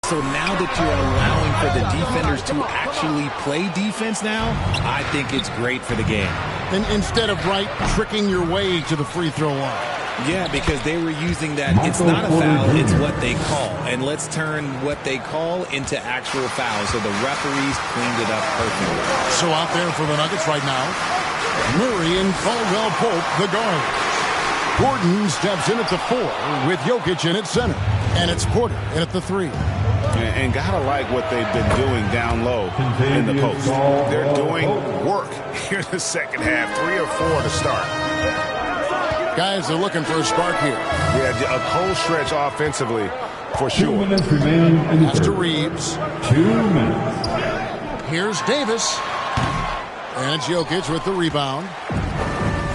So now that you're allowing for the defenders to actually play defense now, I think it's great for the game. And instead of tricking your way to the free throw line. Yeah, because they were using that it's not a foul, it's what they call. And let's turn what they call into actual fouls. So the referees cleaned it up perfectly. So out there for the Nuggets right now, Murray and Caldwell Pope, the guards. Gordon steps in at the 4 with Jokic in at center. And it's Porter in at the 3. And gotta like what they've been doing down low in the post. They're doing work here in the second half. 3 or 4 to start. Guys are looking for a spark here. Yeah, a cold stretch offensively for sure. 2 minutes remaining in the That's to third. Reeves. 2 minutes. Here's Davis. And it's Jokic with the rebound.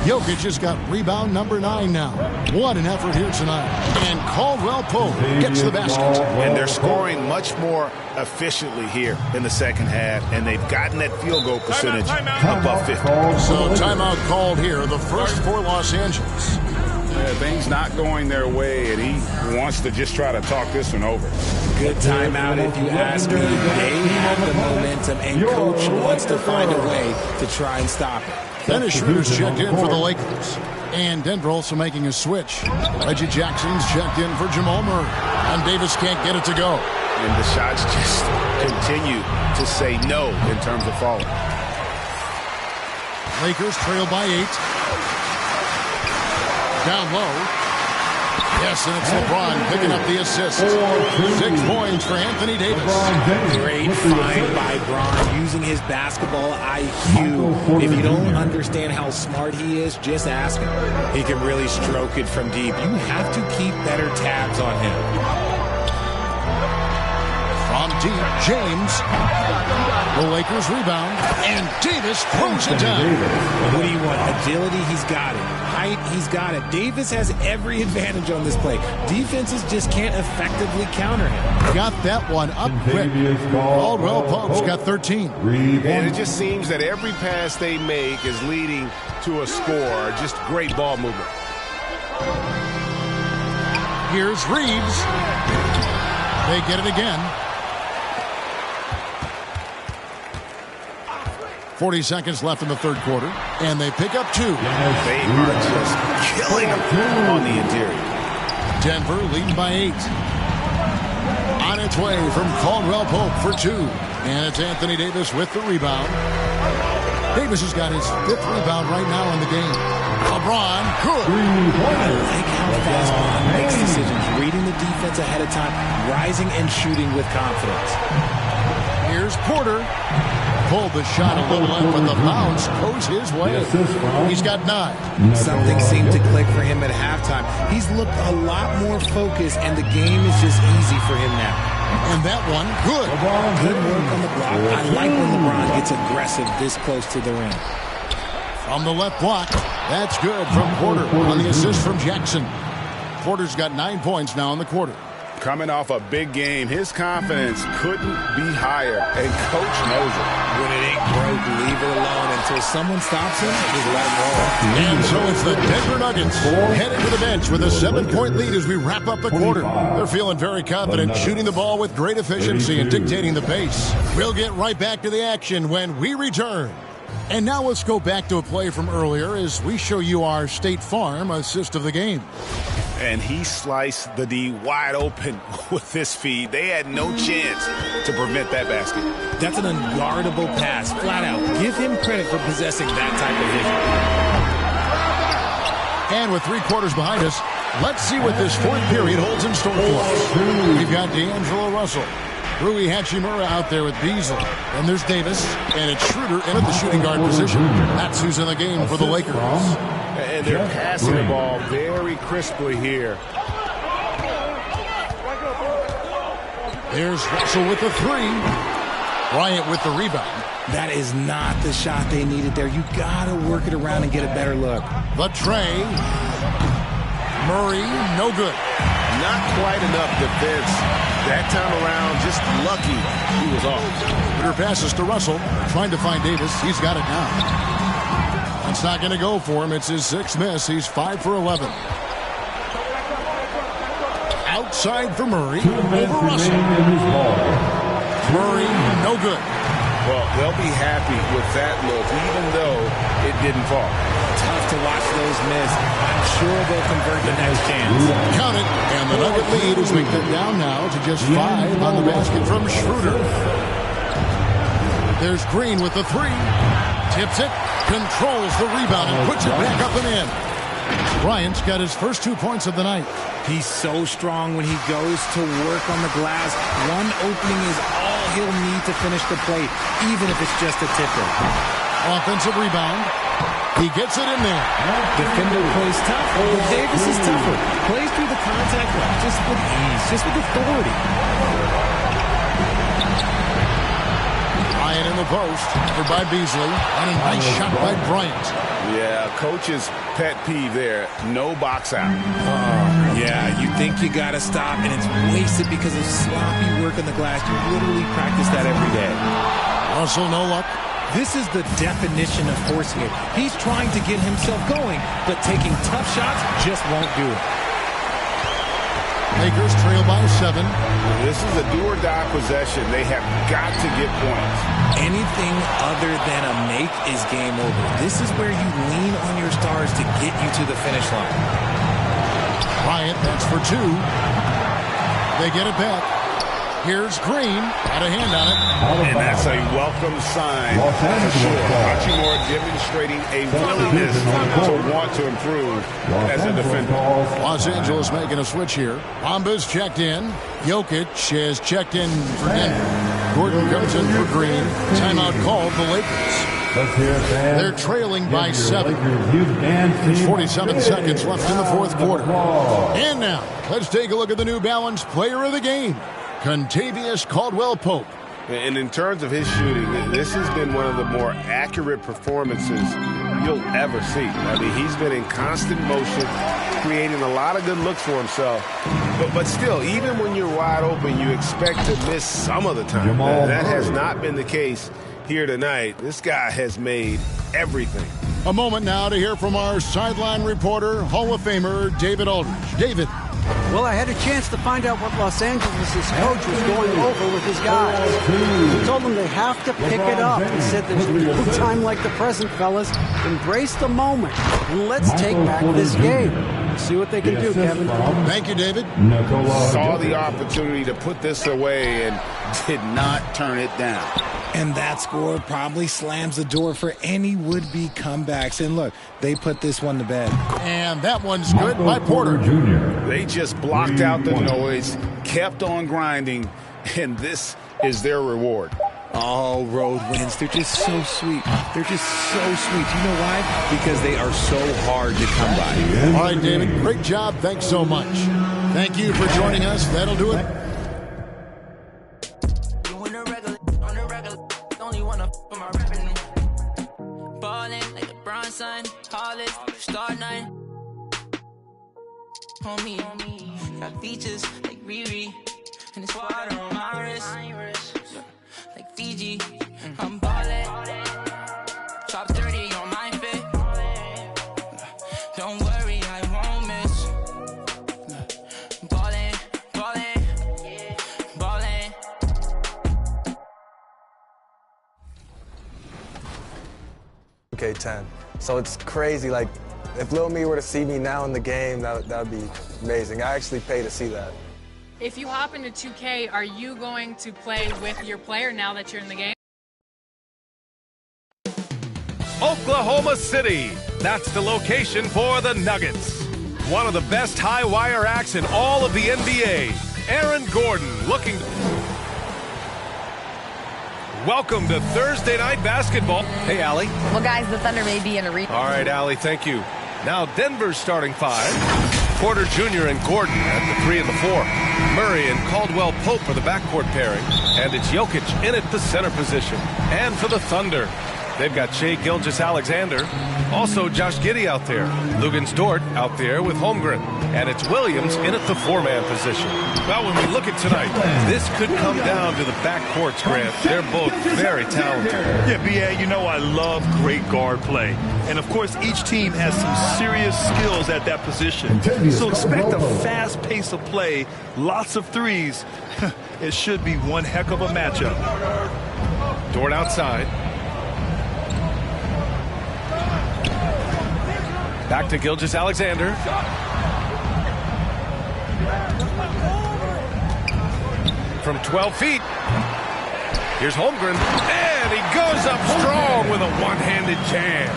Jokic has got rebound number 9 now. What an effort here tonight. And Caldwell Pope gets the basket. And they're scoring much more efficiently here in the second half. And they've gotten that field goal percentage above 50. So timeout called here, the first for Los Angeles. Yeah, things not going their way, and he wants to just try to talk this one over. Good timeout if you ask me. They have the momentum, and Coach wants to find a way to try and stop it. Dennis Schroeder's checked in for the Lakers. And Denver also making a switch. Reggie Jackson's checked in for Jamal Murray. And Davis can't get it to go. And the shots just continue to say no in terms of falling. Lakers trail by 8. Down low. Yes, and it's LeBron picking up the assist. 6 points for Anthony Davis. Great find by Bron using his basketball IQ. If you don't understand how smart he is, just ask him. He can really stroke it from deep. You have to keep better tabs on him. From deep, James. The Lakers rebound, and Davis throws it down. What do you want? Agility, he's got it. Height, he's got it. Davis has every advantage on this play. Defenses just can't effectively counter him. Got that one up quick. Caldwell Pope's got 13. And it just seems that every pass they make is leading to a score. Just great ball movement. Here's Reeves. They get it again. 40 seconds left in the third quarter, and they pick up 2. They are just killing them on the interior. Denver leading by 8. On its way from Caldwell Pope for 2. And it's Anthony Davis with the rebound. Davis has got his 5th rebound right now in the game. LeBron, good. I like how fast Bron makes decisions, reading the defense ahead of time, rising and shooting with confidence. Here's Porter. Pulled the shot a little left, but the bounce goes his way. He's got 9. Something seemed to click for him at halftime. He's looked a lot more focused, and the game is just easy for him now. And that one, good. Good work on the block. I like when LeBron gets aggressive this close to the rim. From the left block, that's good from Porter on the assist from Jackson. Porter's got 9 points now in the quarter. Coming off a big game, his confidence couldn't be higher, and Coach knows it. When it ain't broke, leave it alone until someone stops him. Just let him roll. And so it's the Denver Nuggets heading to the bench with a 7-point lead as we wrap up the quarter. They're feeling very confident, shooting the ball with great efficiency and dictating the pace. We'll get right back to the action when we return. And now let's go back to a play from earlier as we show you our State Farm assist of the game. And he sliced the D wide open with this feed. They had no chance to prevent that basket. That's an unguardable pass, flat out. Give him credit for possessing that type of vision. And with 3 quarters behind us, let's see what this fourth period holds in store for us. We've got D'Angelo Russell, Rui Hachimura out there with Beasley. And there's Davis, and it's Schroeder in at the shooting guard position. That's who's in the game for the Lakers. And they're passing the ball very crisply here. There's Russell with the 3. Bryant with the rebound. That is not the shot they needed there. You got to work it around and get a better look. The tray. Murray, no good. Not quite enough defense. That time around, just lucky he was off. Peter passes to Russell, trying to find Davis. He's got it now. It's not going to go for him. It's his 6th miss. He's 5 for 11. Outside for Murray. 2 minutes Over Russell. remaining in this ball. Murray, no good. Well, they'll be happy with that look, even though it didn't fall. Tough to watch those miss. I'm sure they'll convert the next chance. Count it. And the Nugget lead as we get down now to just 5 on the basket from Schroeder. There's Green with the 3. Tips it. Controls the rebound and puts it back up and in. Bryant's got his first 2 points of the night. He's so strong when he goes to work on the glass. One opening is all he'll need to finish the play, even if it's just a tipper. Offensive rebound. He gets it in there. Defender plays tough, but Davis is tougher. Plays through the contact line just with ease, just with authority. Bryant in the post. Covered by Beasley. And a nice shot by Bryant. Yeah, coach's pet peeve there. No box out. Yeah, you think you got to stop, and it's wasted because of sloppy work on the glass. You literally practice that every day. Russell, no luck. This is the definition of forcing it. He's trying to get himself going, but taking tough shots just won't do it. Lakers trail by 7. This is a do-or-die possession. They have got to get points. Anything other than a make is game over. This is where you lean on your stars to get you to the finish line. Bryant, that's for 2. They get it back. Here's Green. Got a hand on it. And that's a welcome sign for sure. Hachimura demonstrating a willingness to want to improve as a defender. Los Angeles making a switch here. Bamba's checked in. Jokic has checked in for Denver. Gordon comes in for Green. Timeout called the Lakers. They're trailing by 7. There's 47 seconds left in the fourth quarter. And now, let's take a look at the New Balance player of the game, Contavious Caldwell-Pope. And in terms of his shooting, this has been one of the more accurate performances you'll ever see. I mean, he's been in constant motion, creating a lot of good looks for himself. But still, even when you're wide open, you expect to miss some of the time. That has not been the case here tonight. This guy has made everything. A moment now to hear from our sideline reporter, Hall of Famer David Aldridge. David. Well, I had a chance to find out what Los Angeles' coach was going over with his guys. He told them they have to pick it up. He said there's no time like the present, fellas. Embrace the moment, and let's take back this game. See what they can do, Kevin. Thank you, David. Saw the opportunity to put this away and did not turn it down. And that score probably slams the door for any would-be comebacks. And look, they put this one to bed. And that one's good by Porter Jr. They just blocked out the noise, kept on grinding, and this is their reward. Oh, road wins. They're just so sweet. They're just so sweet. You know why? Because they are so hard to come by. All right, David, great job. Thanks so much. Thank you for joining us. That'll do it. Homie, got features like Riri, and it's water on my wrist, like Fiji. I'm ballin', top 30 on my fit. Don't worry, I won't miss. Ballin', ballin', ballin'. Okay, 10. So it's crazy, like, if Lil Me were to see me now in the game, that would be amazing. I actually pay to see that. If you hop into 2K, are you going to play with your player now that you're in the game? Oklahoma City. That's the location for the Nuggets. One of the best high-wire acts in all of the NBA. Aaron Gordon looking... Welcome to Thursday Night Basketball. Hey, Allie. Well, guys, the Thunder may be in a All right, Allie, thank you. Now Denver's starting 5. Porter Jr. and Gordon at the 3 and the 4. Murray and Caldwell-Pope for the backcourt pairing. And it's Jokic in at the center position. And for the Thunder, they've got Shai Gilgeous-Alexander. Also Josh Giddey out there. Luguentz Dort out there with Holmgren. And it's Williams in at the four-man position. Well, when we look at tonight, this could come down to the backcourts, Grant. They're both very talented. Yeah, B.A., you know I love great guard play. And, of course, each team has some serious skills at that position. So expect a fast pace of play, lots of threes. It should be one heck of a matchup. Dort outside. Back to Gilgeous-Alexander. From 12 feet. Here's Holmgren. And he goes up strong with a one-handed jam.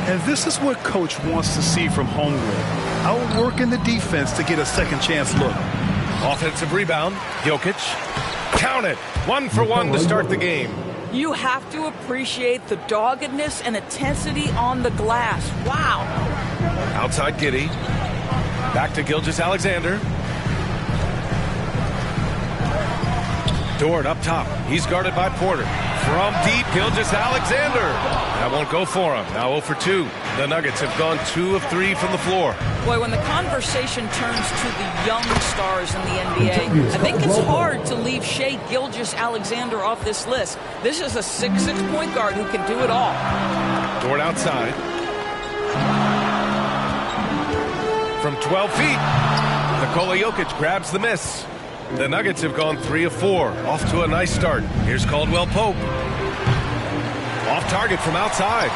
And this is what Coach wants to see from Holmgren. Outworking the defense to get a second chance look. Offensive rebound. Jokic. Count it. 1 for 1 to start the game. You have to appreciate the doggedness and intensity on the glass. Wow. Outside Giddey. Back to Gilgeous-Alexander. Dort up top. He's guarded by Porter. From deep, Gilgeous-Alexander. That won't go for him. Now 0 for 2. The Nuggets have gone 2 of 3 from the floor. Boy, when the conversation turns to the young stars in the NBA, I think it's hard to leave Shai Gilgeous-Alexander off this list. This is a 6'6" point guard who can do it all. Dort outside. From 12 feet, Nikola Jokic grabs the miss. The Nuggets have gone 3 of 4. Off to a nice start. Here's Caldwell Pope. Off target from outside.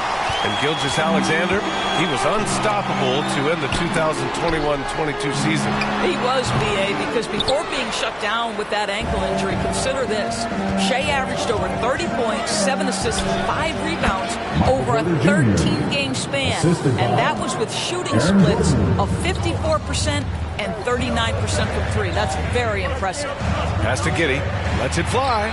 And Gilgeous-Alexander, he was unstoppable to end the 2021-22 season. He was, B.A., because before being shut down with that ankle injury, consider this. Shai averaged over 30 points, 7 assists, 5 rebounds over a 13-game span. And that was with shooting splits of 54% and 39% from 3. That's very impressive. Pass to Giddey. Lets it fly.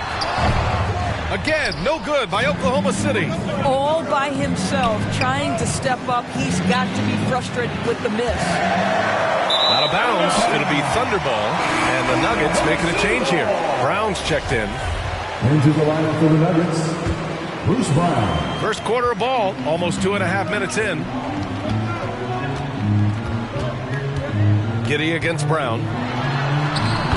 Again, no good by Oklahoma City. All by himself, trying to step up. He's got to be frustrated with the miss. Out of bounds. It'll be Thunderball. And the Nuggets making a change here. Brown's checked in. Into the lineup for the Nuggets, Bruce Brown. First quarter of ball. Almost 2.5 minutes in. Giddey against Brown.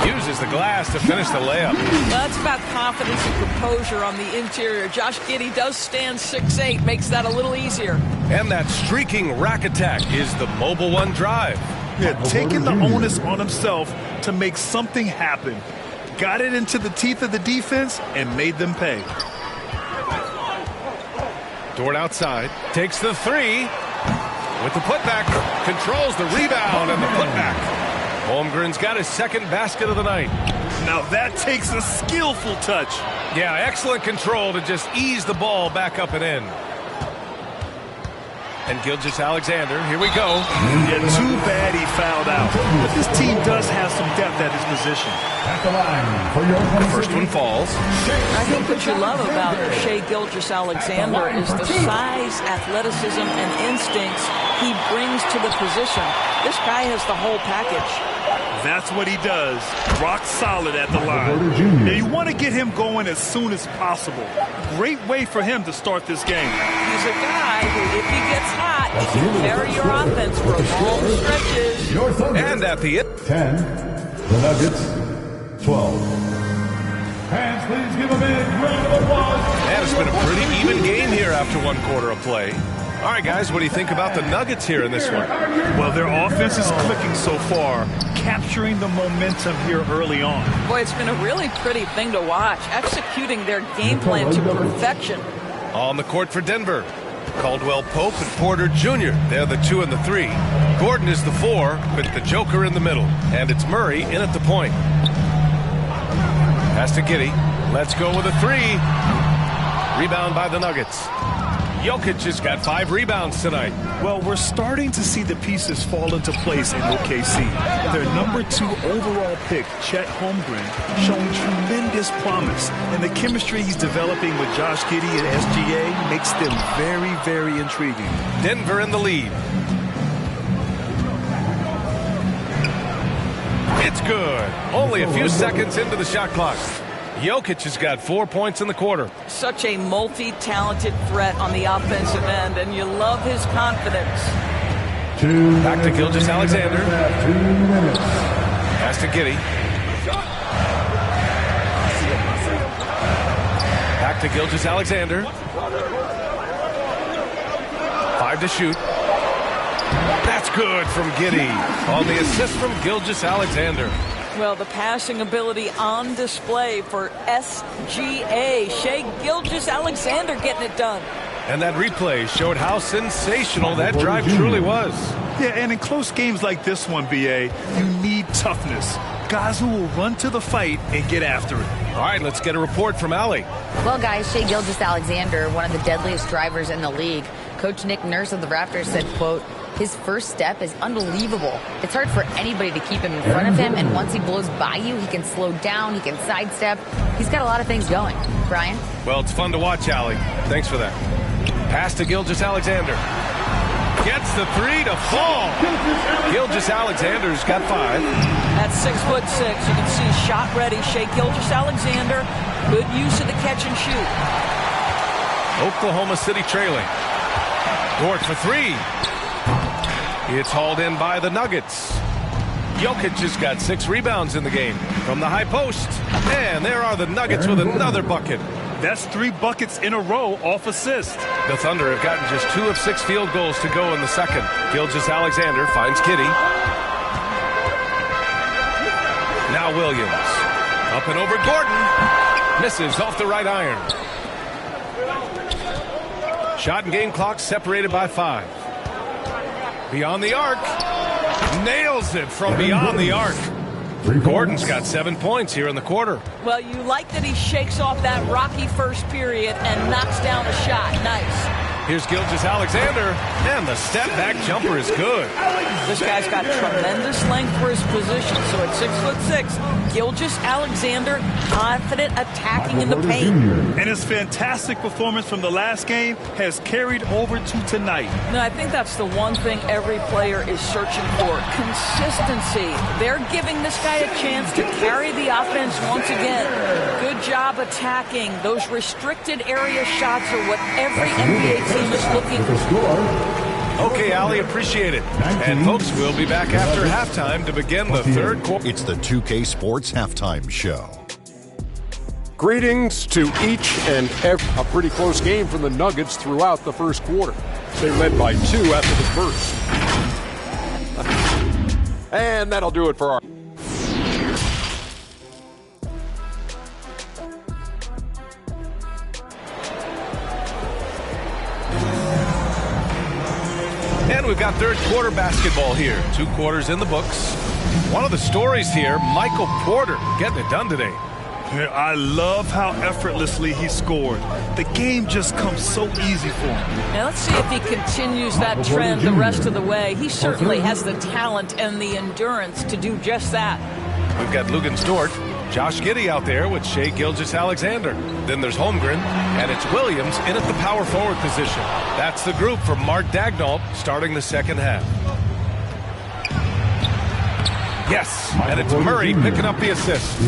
Uses the glass to finish the layup. That's about confidence and composure on the interior. Josh Giddey does stand 6'8", makes that a little easier. And that streaking rack attack is the Mobile One drive. Yeah, taking the onus on himself to make something happen. Got it into the teeth of the defense and made them pay. Dort outside. Takes the 3. With the putback. Controls the rebound and the putback. Holmgren's got his second basket of the night. Now that takes a skillful touch. Yeah, excellent control to just ease the ball back up and in. And Gilgeous-Alexander, here we go. Yeah, too bad he fouled out. But this team does have some depth at his position. At the line for your the first one falls. I think what you love about Shai Gilgeous-Alexander is the size, athleticism, and instincts he brings to the position. This guy has the whole package. That's what he does. Rock solid at the line. Now you want to get him going as soon as possible. Great way for him to start this game. He's a guy who, if he gets hot, he can carry your offense for long stretches. And at the end. 10, the Nuggets, 12. Fans, please give a big round of applause. And it's been a pretty even game here after 1 quarter of play. All right, guys, what do you think about the Nuggets here in this one? Well, their offense is clicking so far, capturing the momentum here early on. Boy, it's been a really pretty thing to watch, executing their game plan to perfection. On the court for Denver, Caldwell Pope and Porter Jr. They're the 2 and the 3. Gordon is the 4, with the Joker in the middle. And it's Murray in at the point. Pass to Giddey. Let's go with a 3. Rebound by the Nuggets. Jokic has got 5 rebounds tonight. Well, we're starting to see the pieces fall into place in OKC. Their number 2 overall pick, Chet Holmgren, showing tremendous promise. And the chemistry he's developing with Josh Giddey and SGA makes them very, very intriguing. Denver in the lead. It's good. Only a few seconds into the shot clock. Jokic has got 4 points in the quarter. Such a multi-talented threat on the offensive end, and you love his confidence. Back to Gilgeous-Alexander. 2 minutes. Pass to Giddey. Back to Gilgeous-Alexander. 5 to shoot. That's good from Giddey on the assist from Gilgeous-Alexander. Well, the passing ability on display for SGA. Shai Gilgeous-Alexander getting it done. And that replay showed how sensational that drive truly was. Yeah, and in close games like this one, BA, you need toughness. Guys who will run to the fight and get after it. All right, let's get a report from Allie. Well, guys, Shai Gilgeous-Alexander, one of the deadliest drivers in the league. Coach Nick Nurse of the Raptors said, quote, his first step is unbelievable. It's hard for anybody to keep him in front of him, and once he blows by you, he can slow down, he can sidestep. He's got a lot of things going. Brian? Well, it's fun to watch, Allie. Thanks for that. Pass to Gilgeous-Alexander. Gets the 3 to fall. Gilgeous-Alexander's got 5. At 6'6", you can see shot ready. Shai Gilgeous-Alexander, good use of the catch and shoot. Oklahoma City trailing. Dort for 3. It's hauled in by the Nuggets. Jokic has got 6 rebounds in the game from the high post. And there are the Nuggets with another bucket. That's 3 buckets in a row off assist. The Thunder have gotten just 2 of 6 field goals to go in the second. Gilgeous-Alexander finds Giddey. Now Williams. Up and over Gordon. Misses off the right iron. Shot and game clock separated by 5. Beyond the arc. Nails it from beyond the arc. Gordon's got 7 points here in the quarter. Well, you like that he shakes off that rocky first period and knocks down a shot. Nice. Here's Gilgeous-Alexander, and the step-back jumper is good. This guy's got tremendous length for his position, so at 6'6", Gilgeous-Alexander confident attacking in the paint. And his fantastic performance from the last game has carried over to tonight. No, I think that's the one thing every player is searching for, consistency. They're giving this guy a chance to carry the offense once again. Good job attacking. Those restricted area shots are what every NBA team is looking for. Okay, Allie, appreciate it. And folks, we'll be back after halftime to begin the third quarter. It's the 2K Sports Halftime Show. Greetings to each and every. A pretty close game for the Nuggets throughout the first quarter. They led by 2 after the first. And that'll do it for our... And we've got third quarter basketball here. 2 quarters in the books. One of the stories here, Michael Porter getting it done today. I love how effortlessly he scored. The game just comes so easy for him. Now let's see if he continues that trend the rest of the way. He certainly has the talent and the endurance to do just that. We've got Lugan Stort, Josh Giddey out there with Shai Gilgeous-Alexander. Then there's Holmgren, and it's Williams in at the power forward position. That's the group for Mark Daigneault starting the second half. Yes, and it's Murray picking up the assist.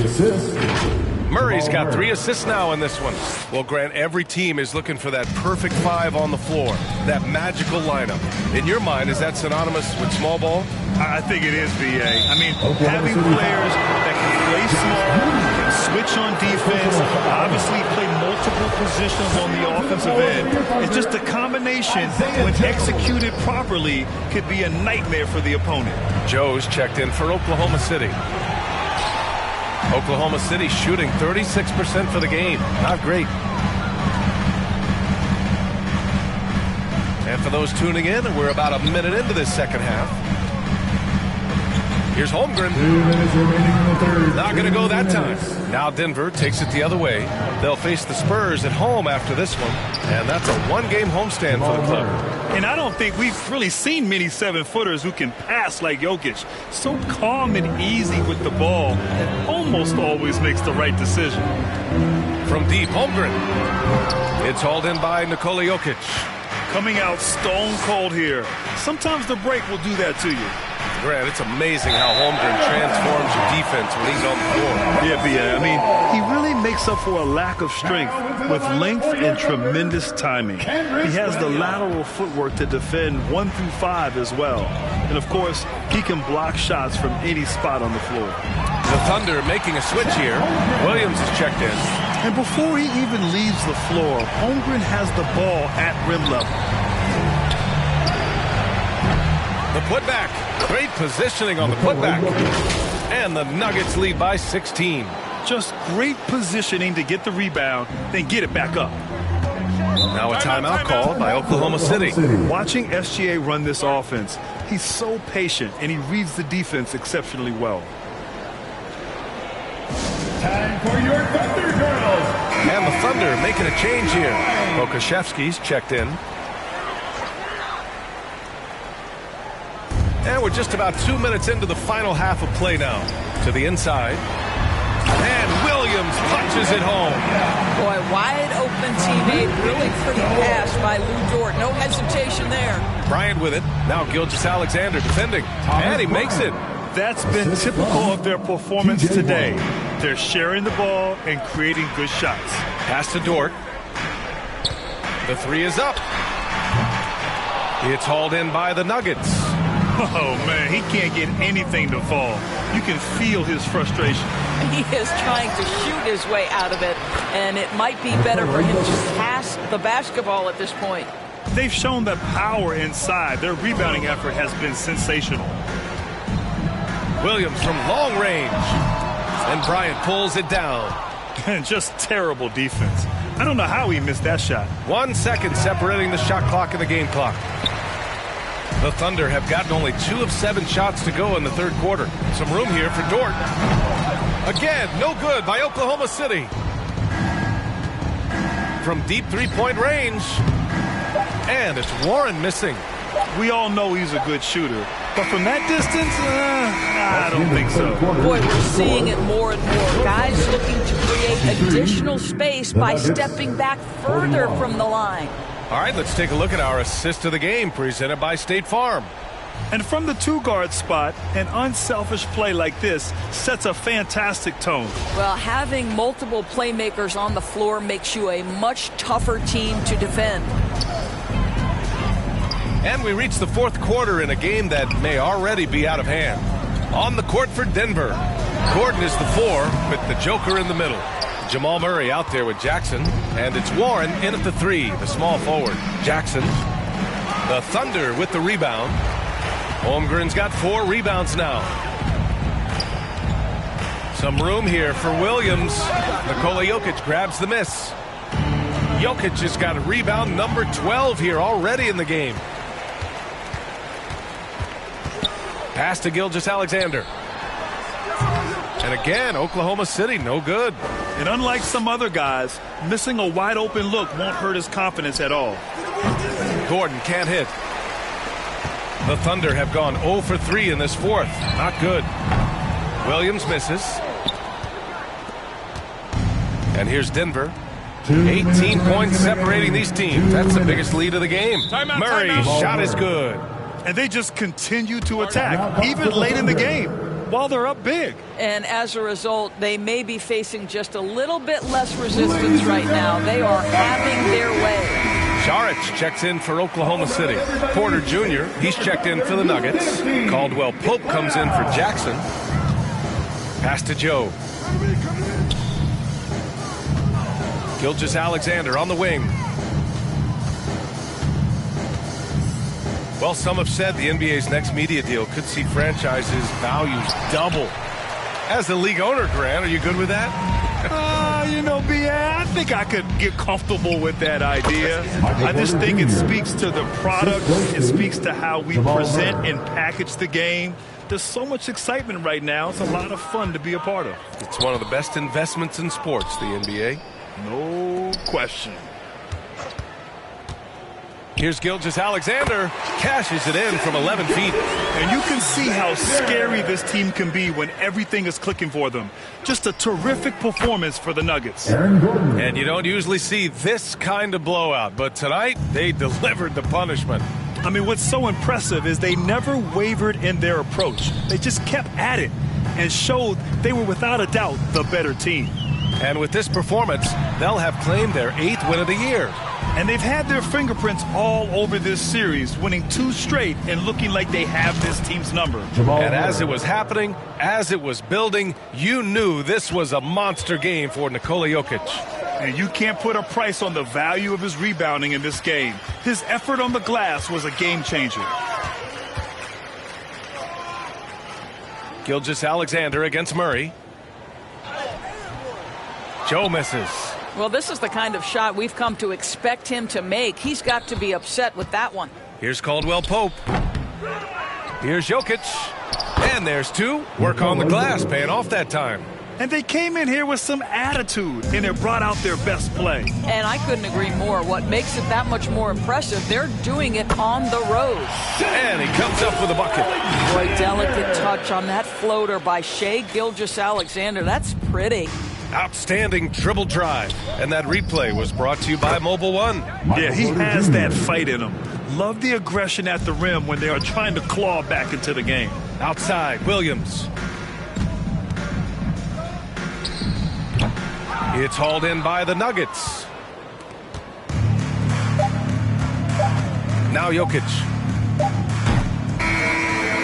Murray's got 3 assists now in this one. Well, Grant, every team is looking for that perfect 5 on the floor, that magical lineup. In your mind, is that synonymous with small ball? I think it is, BA. I mean, having players that can play small, can switch on defense, obviously play multiple positions on the offensive end. It's just a combination, when executed properly, could be a nightmare for the opponent. Joe's checked in for Oklahoma City. Oklahoma City shooting 36% for the game. Not great. And for those tuning in, we're about a minute into this second half. Here's Holmgren. 2 minutes remaining in the third. Not going to go that time. Now Denver takes it the other way. They'll face the Spurs at home after this one. And that's a 1-game homestand for the club. And I don't think we've really seen many 7-footers who can pass like Jokic. So calm and easy with the ball, and almost always makes the right decision. From deep, Holmgren. It's hauled in by Nikola Jokic. Coming out stone cold here. Sometimes the break will do that to you. Grant, it's amazing how Holmgren transforms your defense when he's on the floor. Yeah, I mean, he really makes up for a lack of strength with length and tremendous timing. He has the lateral footwork to defend 1 through 5 as well. And, of course, he can block shots from any spot on the floor. The Thunder making a switch here. Williams is checked in. And before he even leaves the floor, Holmgren has the ball at rim level. The putback. Great positioning on the putback. And the Nuggets lead by 16. Just great positioning to get the rebound, then get it back up. Now a timeout called by Oklahoma City. Watching SGA run this offense, he's so patient and he reads the defense exceptionally well. Time for your Thunder Girls. And the Thunder making a change here. Okashevsky's checked in. And we're just about 2 minutes into the final half of play now. To the inside. And Williams punches it home. Boy, wide open teammate. Really pretty pass by Lou Dort. No hesitation there. Bryant with it. Now Gilgeous-Alexander defending. And he makes it. That's been typical of their performance today. They're sharing the ball and creating good shots. Pass to Dort. The three is up. It's hauled in by the Nuggets. Oh, man, he can't get anything to fall. You can feel his frustration. He is trying to shoot his way out of it, and it might be better for him to pass the basketball at this point. They've shown that power inside. Their rebounding effort has been sensational. Williams from long range. And Bryant pulls it down. And just terrible defense. I don't know how he missed that shot. 1 second separating the shot clock and the game clock. The Thunder have gotten only 2 of 7 shots to go in the third quarter. Some room here for Dort. Again, no good by Oklahoma City. From deep three-point range. And it's Warren missing. We all know he's a good shooter. But from that distance, I don't think so. Boy, we're seeing it more and more. Guys looking to create additional space by stepping back further from the line. All right, let's take a look at our assist of the game presented by State Farm. And from the two-guard spot, an unselfish play like this sets a fantastic tone. Well, having multiple playmakers on the floor makes you a much tougher team to defend. And we reach the fourth quarter in a game that may already be out of hand. On the court for Denver, Gordon is the 4 with the Joker in the middle. Jamal Murray out there with Jackson, and it's Warren in at the 3, the small forward. Jackson, the Thunder with the rebound. Holmgren's got 4 rebounds now. Some room here for Williams. Nikola Jokic grabs the miss. Jokic has got a rebound number 12 here already in the game. Pass to Gilgeous-Alexander. And again, Oklahoma City, no good. And unlike some other guys, missing a wide open look won't hurt his confidence at all. Gordon can't hit. The Thunder have gone 0 for 3 in this fourth. Not good. Williams misses. And here's Denver. 18 points separating these teams. That's the biggest lead of the game. Murray's shot is good. And they just continue to attack, even late in the game, while they're up big. And as a result, they may be facing just a little bit less resistance right now. They are having their way. Saric checks in for Oklahoma City. Porter Jr., he's checked in for the Nuggets. Caldwell Pope comes in for Jackson. Pass to Joe. Gilgeous-Alexander on the wing. Well, some have said the NBA's next media deal could see franchises' values double. As the league owner, Grant, are you good with that? You know, I think I could get comfortable with that idea. I just think it speaks to the product. It speaks to how we present and package the game. There's so much excitement right now. It's a lot of fun to be a part of. It's one of the best investments in sports, the NBA. No question. Here's Gilgeous-Alexander. Cashes it in from 11 feet. And you can see how scary this team can be when everything is clicking for them. Just a terrific performance for the Nuggets. And you don't usually see this kind of blowout, but tonight they delivered the punishment. I mean, what's so impressive is they never wavered in their approach. They just kept at it and showed they were without a doubt the better team. And with this performance, they'll have claimed their 8th win of the year. And they've had their fingerprints all over this series, winning 2 straight and looking like they have this team's number. And as it was happening, as it was building, you knew this was a monster game for Nikola Jokic. And you can't put a price on the value of his rebounding in this game. His effort on the glass was a game changer. Gilgeous-Alexander against Murray. Joe misses. Well, this is the kind of shot we've come to expect him to make. He's got to be upset with that one. Here's Caldwell Pope. Here's Jokic. And there's 2. Work on the glass, paying off that time. And they came in here with some attitude, and it brought out their best play. And I couldn't agree more. What makes it that much more impressive, they're doing it on the road. And he comes up with a bucket. Boy, delicate touch on that floater by Shai Gilgeous-Alexander. That's pretty. Outstanding dribble drive. And that replay was brought to you by Mobile One. Yeah, he has that fight in him. Love the aggression at the rim when they are trying to claw back into the game. Outside, Williams. It's hauled in by the Nuggets. Now Jokic.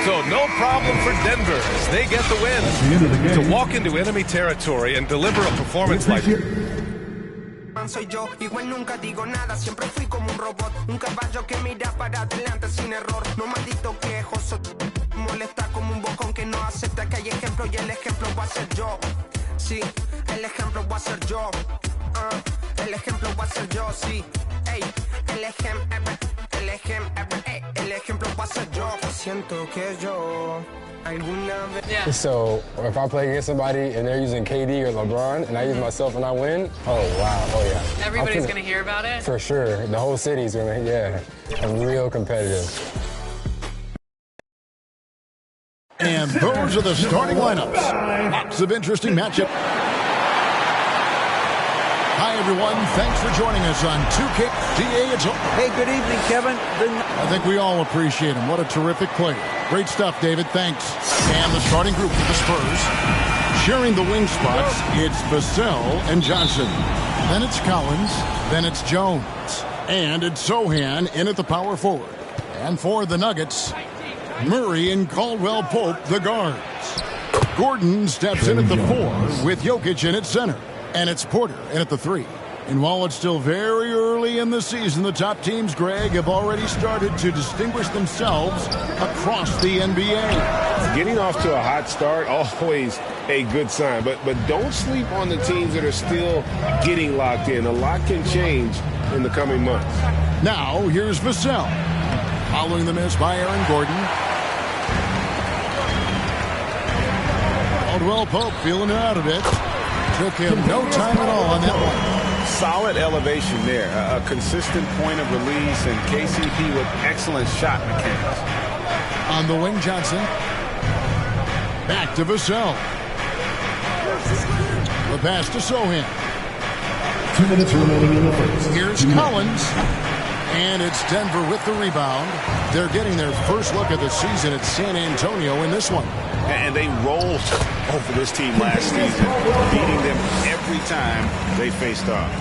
So no problem for Denver as they get the win. To walk into enemy territory and deliver a performance like it. Soy yo, igual nunca digo nada, siempre fui como un robot, un caballo que mira para adelante sin error, no maldito quejoso, molesta como un bocón que no acepta que hay ejemplo y el ejemplo va a ser yo, sí, el ejemplo va a ser yo, el ejemplo va a ser yo, sí, ey, el ejemplo va a ser yo, siento que yo. Yeah. So if I play against somebody and they're using KD or LeBron and I use myself and I win, oh wow, oh yeah. Everybody's going to hear about it? For sure. The whole city's going to, yeah. I'm real competitive. And those are the starting lineups. Lots of interesting matchup. Hi, everyone. Thanks for joining us on 2K. Hey, good evening, Kevin. I think we all appreciate him. What a terrific player. Great stuff, David. Thanks. And the starting group for the Spurs. Sharing the wing spots, it's Vassell and Johnson. Then it's Collins. Then it's Jones. And it's Sohan in at the power forward. And for the Nuggets, Murray and Caldwell Pope, the guards. Gordon steps in at the 4 with Jokic in at center. And it's Porter in at the 3. And while it's still very early in the season, the top teams, Greg, have already started to distinguish themselves across the NBA. Getting off to a hot start, always a good sign. But don't sleep on the teams that are still getting locked in. A lot can change in the coming months. Now, here's Vassell. Following the miss by Aaron Gordon. Caldwell Pope feeling it out a bit. Took him no time at all on that one. Solid elevation there. A consistent point of release, and KCP with excellent shot mechanics. On the wing, Johnson. Back to Vassell. The pass to Sohan. 2 minutes remaining in the first. Here's Collins. And it's Denver with the rebound. They're getting their first look at the season at San Antonio in this one. And they rolled over this team last season, beating them every time they faced off.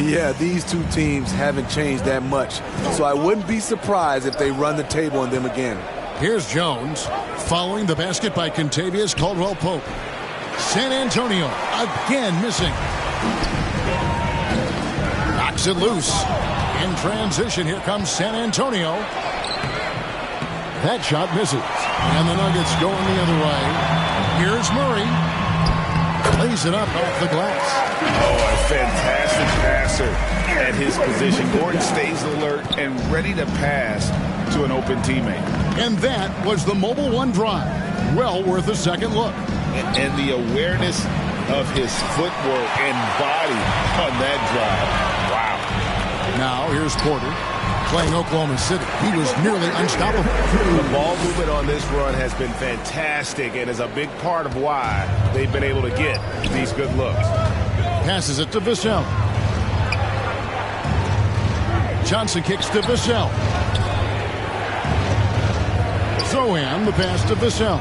Yeah, these two teams haven't changed that much, so I wouldn't be surprised if they run the table on them again. Here's Jones, following the basket by Kentavious Caldwell-Pope. San Antonio again missing. Knocks it loose. In transition, here comes San Antonio. That shot misses. And the Nuggets going the other way. Here's Murray. Lays it up off the glass. Oh, a fantastic passer at his position. Gordon stays alert and ready to pass to an open teammate. And that was the Mobile One drive. Well worth a second look. And the awareness of his footwork and body on that drive. Wow. Now here's Porter. Playing Oklahoma City, he was nearly unstoppable. The ball movement on this run has been fantastic and is a big part of why they've been able to get these good looks. Passes it to Vassell. Johnson kicks to Vassell. Sohan, the pass to Vassell.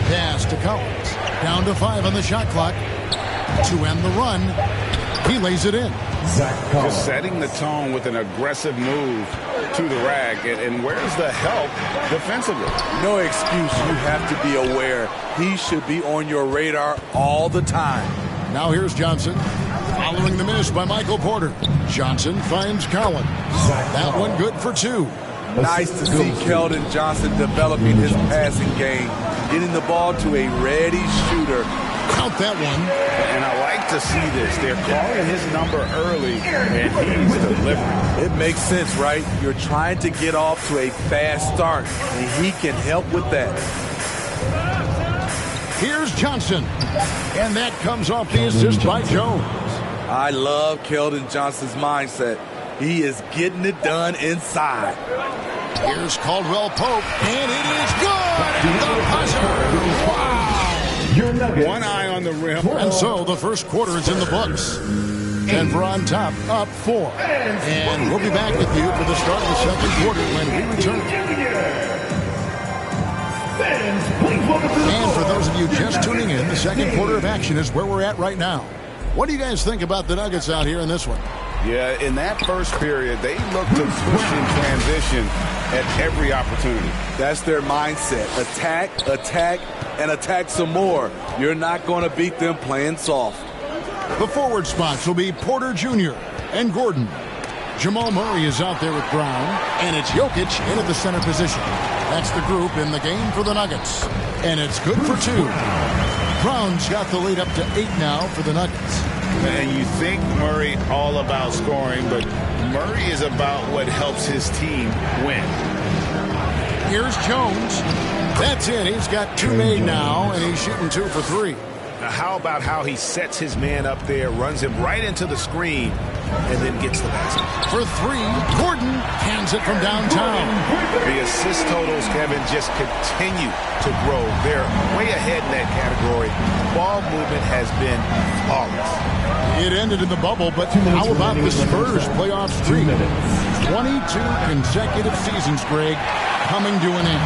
Pass to Collins. Down to 5 on the shot clock. To end the run, he lays it in. Just setting the tone with an aggressive move to the rack. And where's the help defensively? No excuse. You have to be aware. He should be on your radar all the time. Now here's Johnson. Following the miss by Michael Porter. Johnson finds Collins. That one good for 2. Nice to see Keldon Johnson developing his passing game, getting the ball to a ready shooter. Count that one. And I like to see this. They're calling his number early, and he's delivering. It makes sense, right? You're trying to get off to a fast start, and he can help with that. Here's Johnson. And that comes off the assist by Jones. I love Keldon Johnson's mindset. He is getting it done inside. Here's Caldwell Pope, and it is good! And the buzzer! Wow! One eye on the rim. And so the first quarter is in the books. Denver on top, up 4. And we'll be back with you for the start of the second quarter when we return. And for those of you just tuning in, the second quarter of action is where we're at right now. What do you guys think about the Nuggets out here in this one? Yeah, in that first period, they look to push in transition at every opportunity. That's their mindset. Attack, attack, and attack some more. You're not going to beat them playing soft. The forward spots will be Porter Jr. and Gordon. Jamal Murray is out there with Brown, and it's Jokic in at the center position. That's the group in the game for the Nuggets. And it's good for 2. Brown's got the lead up to 8 now for the Nuggets. And you think Murray all about scoring, but Murray is about what helps his team win. Here's Jones. That's it. He's got 2 made now, and he's shooting 2 for 3. Now, how about how he sets his man up there, runs him right into the screen, and then gets the basket. For 3, Gordon hands it from downtown. The assist totals, Kevin, just continue to grow. They're way ahead in that category. Ball movement has been flawless. It ended in the bubble, but how about the Spurs playoff streak? 22 consecutive seasons, Greg, coming to an end.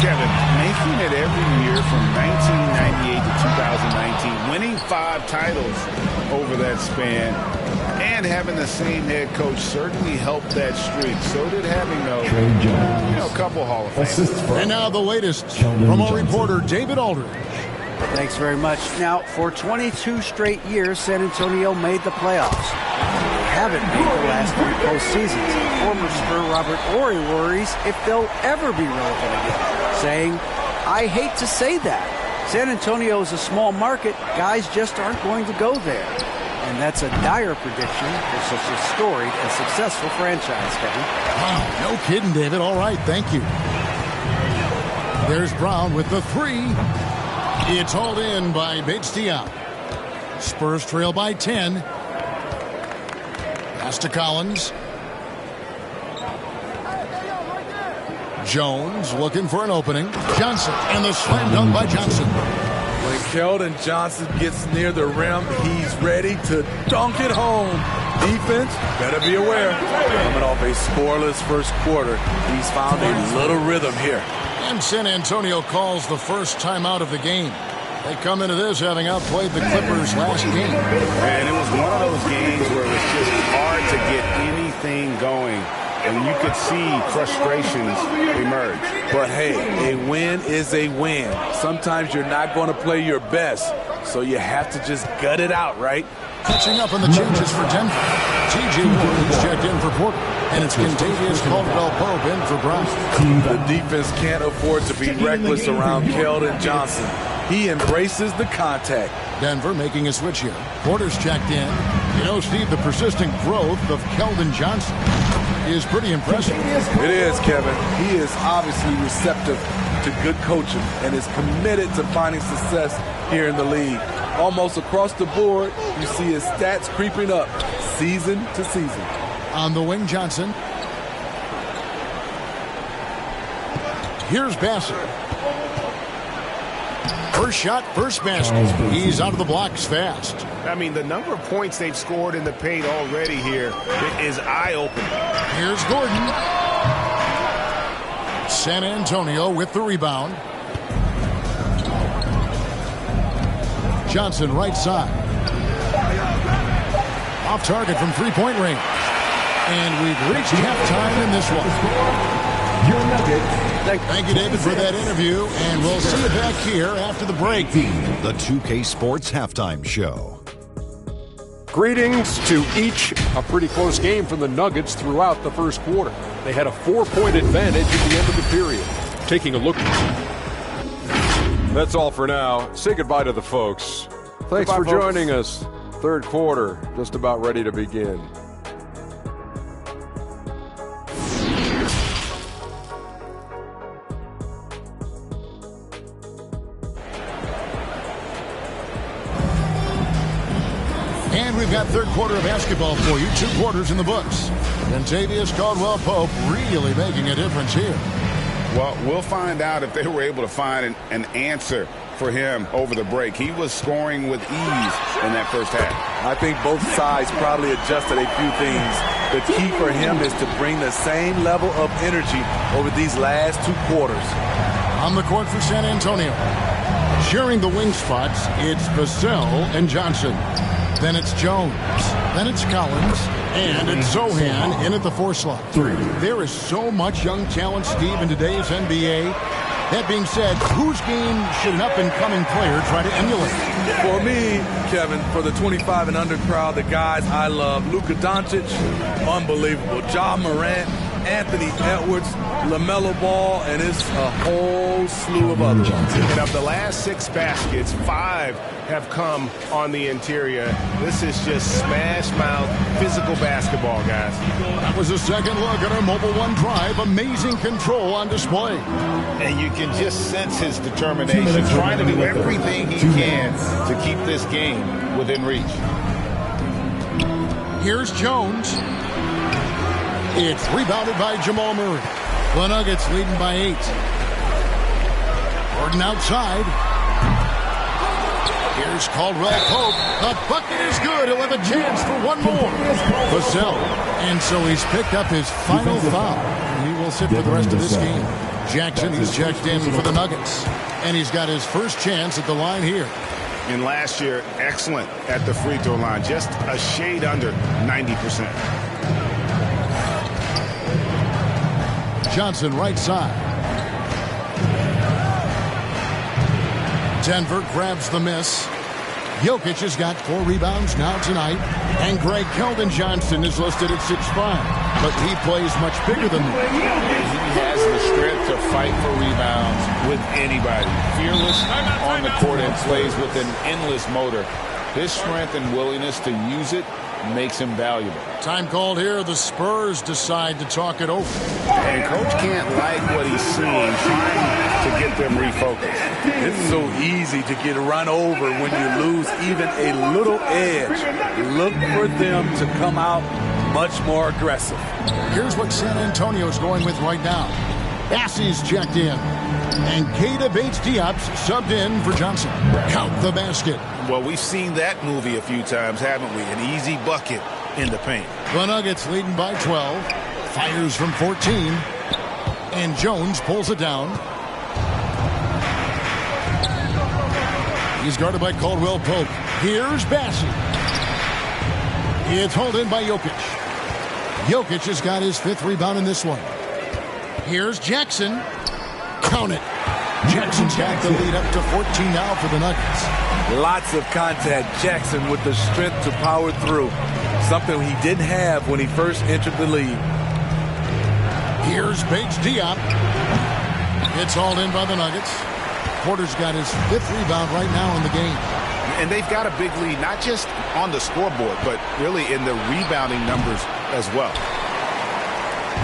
Kevin, making it every year from 1998 to 2019, winning 5 titles over that span, and having the same head coach certainly helped that streak. So did having a couple Hall of Famers. And now the latest from our reporter, David Aldridge. Thanks very much. Now, for 22 straight years, San Antonio made the playoffs. They haven't made the last 3 postseasons. Former Spur Robert Horry worries if they'll ever be relevant again, saying, I hate to say that. San Antonio is a small market. Guys just aren't going to go there. And that's a dire prediction for such a storied and successful franchise, Kevin. Wow, no kidding, David. All right, thank you. There's Brown with the 3. It's hauled in by Bates-Diop. Spurs trail by 10. Pass to Collins. Jones looking for an opening. Johnson, and the slam dunk by Johnson. When Keldon Johnson gets near the rim, he's ready to dunk it home. Defense, better be aware. Coming off a scoreless first quarter, he's found a little rhythm here. And San Antonio calls the first timeout of the game. They come into this having outplayed the Clippers last game. And it was one of those games where it was just hard to get anything going. And you could see frustrations emerge. But hey, a win is a win. Sometimes you're not going to play your best, so you have to just gut it out, right? Catching up on the changes for Denver. T.J. Warren's checked in for Porter, and it's Contavious Caldwell-Pope in for Brown. The defense can't afford to be reckless around Keldon Johnson. He embraces the contact. Denver making a switch here. Porter's checked in. You know, Steve, the persistent growth of Keldon Johnson is pretty impressive. It is, Kevin. He is obviously receptive to good coaching and is committed to finding success here in the league. Almost across the board, you see his stats creeping up season to season. On the wing, Johnson. Here's Bassett. First shot, first basket. He's out of the blocks fast. I mean, the number of points they've scored in the paint already here is eye-opening. Here's Gordon. San Antonio with the rebound. Johnson, right side. Off target from three-point range. And we've reached halftime in this one. Your Nuggets. Thank you, David, for that interview. And we'll see you back here after the break. The 2K Sports Halftime Show. Greetings to each. A pretty close game from the Nuggets throughout the first quarter. They had a 4-point advantage at the end of the period. Taking a look. That's all for now. Say goodbye to the folks. Thanks for joining us. Third quarter, just about ready to begin. And we've got third quarter of basketball for you. 2 quarters in the books. Kentavious Caldwell-Pope really making a difference here. Well, we'll find out if they were able to find an answer for him over the break. He was scoring with ease in that first half. I think both sides probably adjusted a few things. The key for him is to bring the same level of energy over these last 2 quarters. On the court for San Antonio. Sharing the wing spots, it's Vassell and Johnson. Then it's Jones. Then it's Collins. And it's Zohan in at the 4 slot. There is so much young talent, Steve, in today's NBA. That being said, whose game should an up-and-coming player try to emulate? For me, Kevin, for the 25 and under crowd, the guys I love, Luka Doncic, unbelievable. Ja Morant, Anthony Edwards, LaMelo Ball, and it's a whole slew of others. And of the last 6 baskets, 5 have come on the interior. This is just smash-mouth, physical basketball, guys. That was a second look at our Mobile One Drive. Amazing control on display. And you can just sense his determination, trying to do everything he can to keep this game within reach. Here's Jones. It's rebounded by Jamal Murray. The Nuggets leading by 8. Gordon outside. Here's Caldwell-Pope. The bucket is good. He'll have a chance for one more. Vassell. And so he's picked up his final foul. He will sit for the rest of this game. Jackson, he's checked in for the Nuggets. And he's got his first chance at the line here. And last year, excellent at the free throw line. Just a shade under 90%. Johnson, right side. Denver grabs the miss. Jokic has got 4 rebounds now tonight. And Greg Keldon-Johnson is listed at 6'5". But he plays much bigger than that. He has the strength to fight for rebounds with anybody. Fearless on the court and plays with an endless motor. His strength and willingness to use it makes him valuable. Time called here. The Spurs decide to talk it over. And Coach can't like what he's seeing, trying to get them refocused. It's so easy to get run over when you lose even a little edge. Look for them to come out much more aggressive. Here's what San Antonio's going with right now. Bassey's checked in. And Keita Bates-Diop's subbed in for Johnson. Count the basket. Well, we've seen that movie a few times, haven't we? An easy bucket in the paint. The Nuggets leading by 12. Fires from 14. And Jones pulls it down. He's guarded by Caldwell-Pope. Here's Bassey. It's hauled in by Jokic. Jokic has got his 5th rebound in this one. Here's Jackson. Count it. Jackson's got the lead up to 14 now for the Nuggets. Lots of contact. Jackson with the strength to power through. Something he didn't have when he first entered the league. Here's Bates-Diop. It's hauled in by the Nuggets. Porter's got his 5th rebound right now in the game. And they've got a big lead, not just on the scoreboard, but really in the rebounding numbers as well.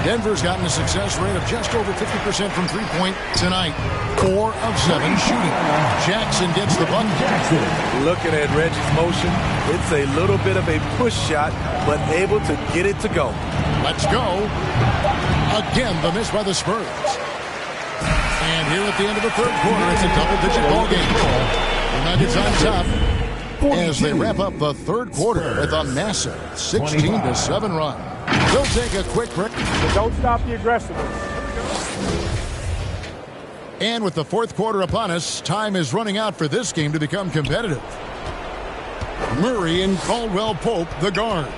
Denver's gotten a success rate of just over 50% from three-point tonight. 4 of 7 shooting. Jackson gets the bucket. Looking at Reggie's motion, it's a little bit of a push shot, but able to get it to go. Let's go. Again, the miss by the Spurs. And here at the end of the third quarter, it's a double-digit ball game. The Nuggets on top as they wrap up the third quarter with a massive 16-7 run. We'll take a quick break. But don't stop the aggressiveness. And with the fourth quarter upon us, time is running out for this game to become competitive. Murray and Caldwell Pope, the guards.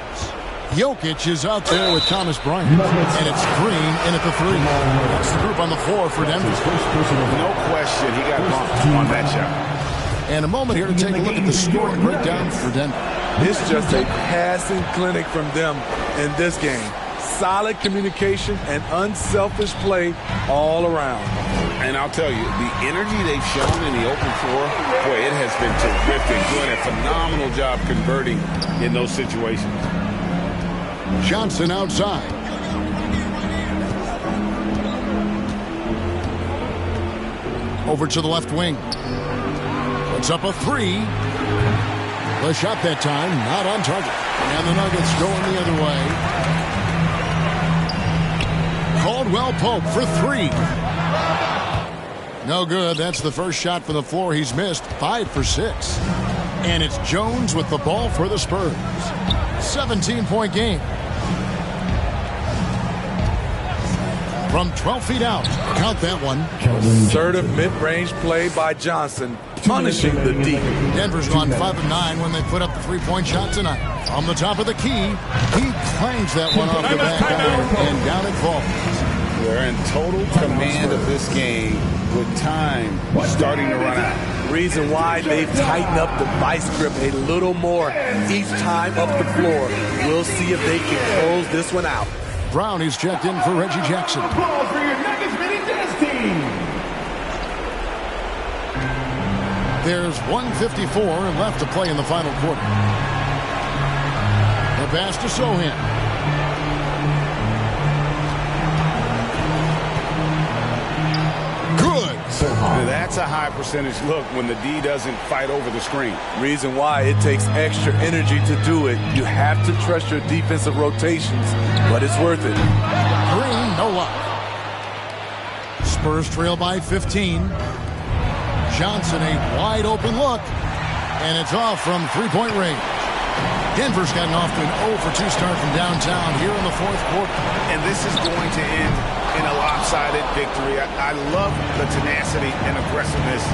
Jokic is out there with Thomas Bryant. And it's Green in at the 3. That's the group on the floor for Denver. No question, he got bumped on that shot. And a moment here to take a look at the scoring breakdown for Denver. It's just a passing clinic from them in this game. Solid communication and unselfish play all around. And I'll tell you, the energy they've shown in the open floor, boy, it has been terrific. Doing a phenomenal job converting in those situations. Johnson outside. Over to the left wing. Puts up a 3. The shot that time, not on target. And the Nuggets going the other way. Caldwell Pope for 3. No good. That's the first shot from the floor he's missed. 5 for 6. And it's Jones with the ball for the Spurs. 17-point game. From 12 feet out. Count that one. Assertive mid-range play by Johnson, punishing the deep. Denver's gone 5 of 9 when they put up the 3-point shot tonight. On the top of the key, he clangs that one off the back iron, and down it falls. They're in total command of this game with time starting to run out. Reason why they've tightened up the vice grip a little more each time up the floor. We'll see if they can close this one out. Brown is checked in for Reggie Jackson. Applause for your Nuggets mini dance team. There's 1:54 left to play in the final quarter. The pass to Sohan. Good. That's a high percentage look when the D doesn't fight over the screen. Reason why it takes extra energy to do it. You have to trust your defensive rotations, but it's worth it. Green, no luck. Spurs trail by 15. Johnson, a wide open look, and it's off from 3-point range. Denver's gotten off to an 0-for-2 start from downtown here in the fourth quarter. And this is going to end in a lopsided victory. I love the tenacity and aggressiveness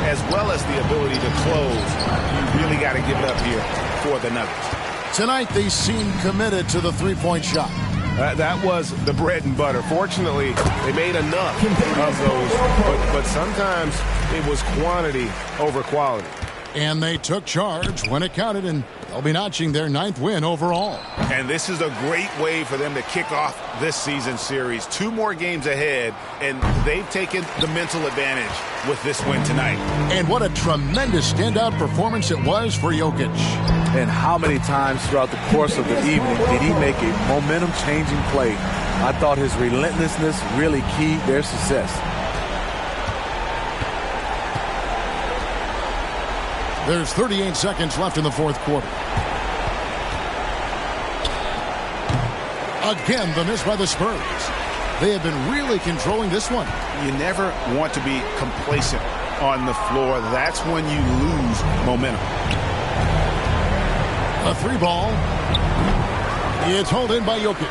as well as the ability to close. You really got to give it up here for the Nuggets. Tonight they seem committed to the 3-point shot. That was the bread and butter. Fortunately, they made enough of those, but sometimes it was quantity over quality. And they took charge when it counted, and they'll be notching their 9th win overall. And this is a great way for them to kick off this season series. 2 more games ahead, and they've taken the mental advantage with this win tonight. And what a tremendous standout performance it was for Jokic. And how many times throughout the course of the evening did he make a momentum-changing play? I thought his relentlessness really keyed their success. There's 38 seconds left in the fourth quarter. Again, the miss by the Spurs. They have been really controlling this one. You never want to be complacent on the floor. That's when you lose momentum. A 3-ball. It's hauled in by Jokic.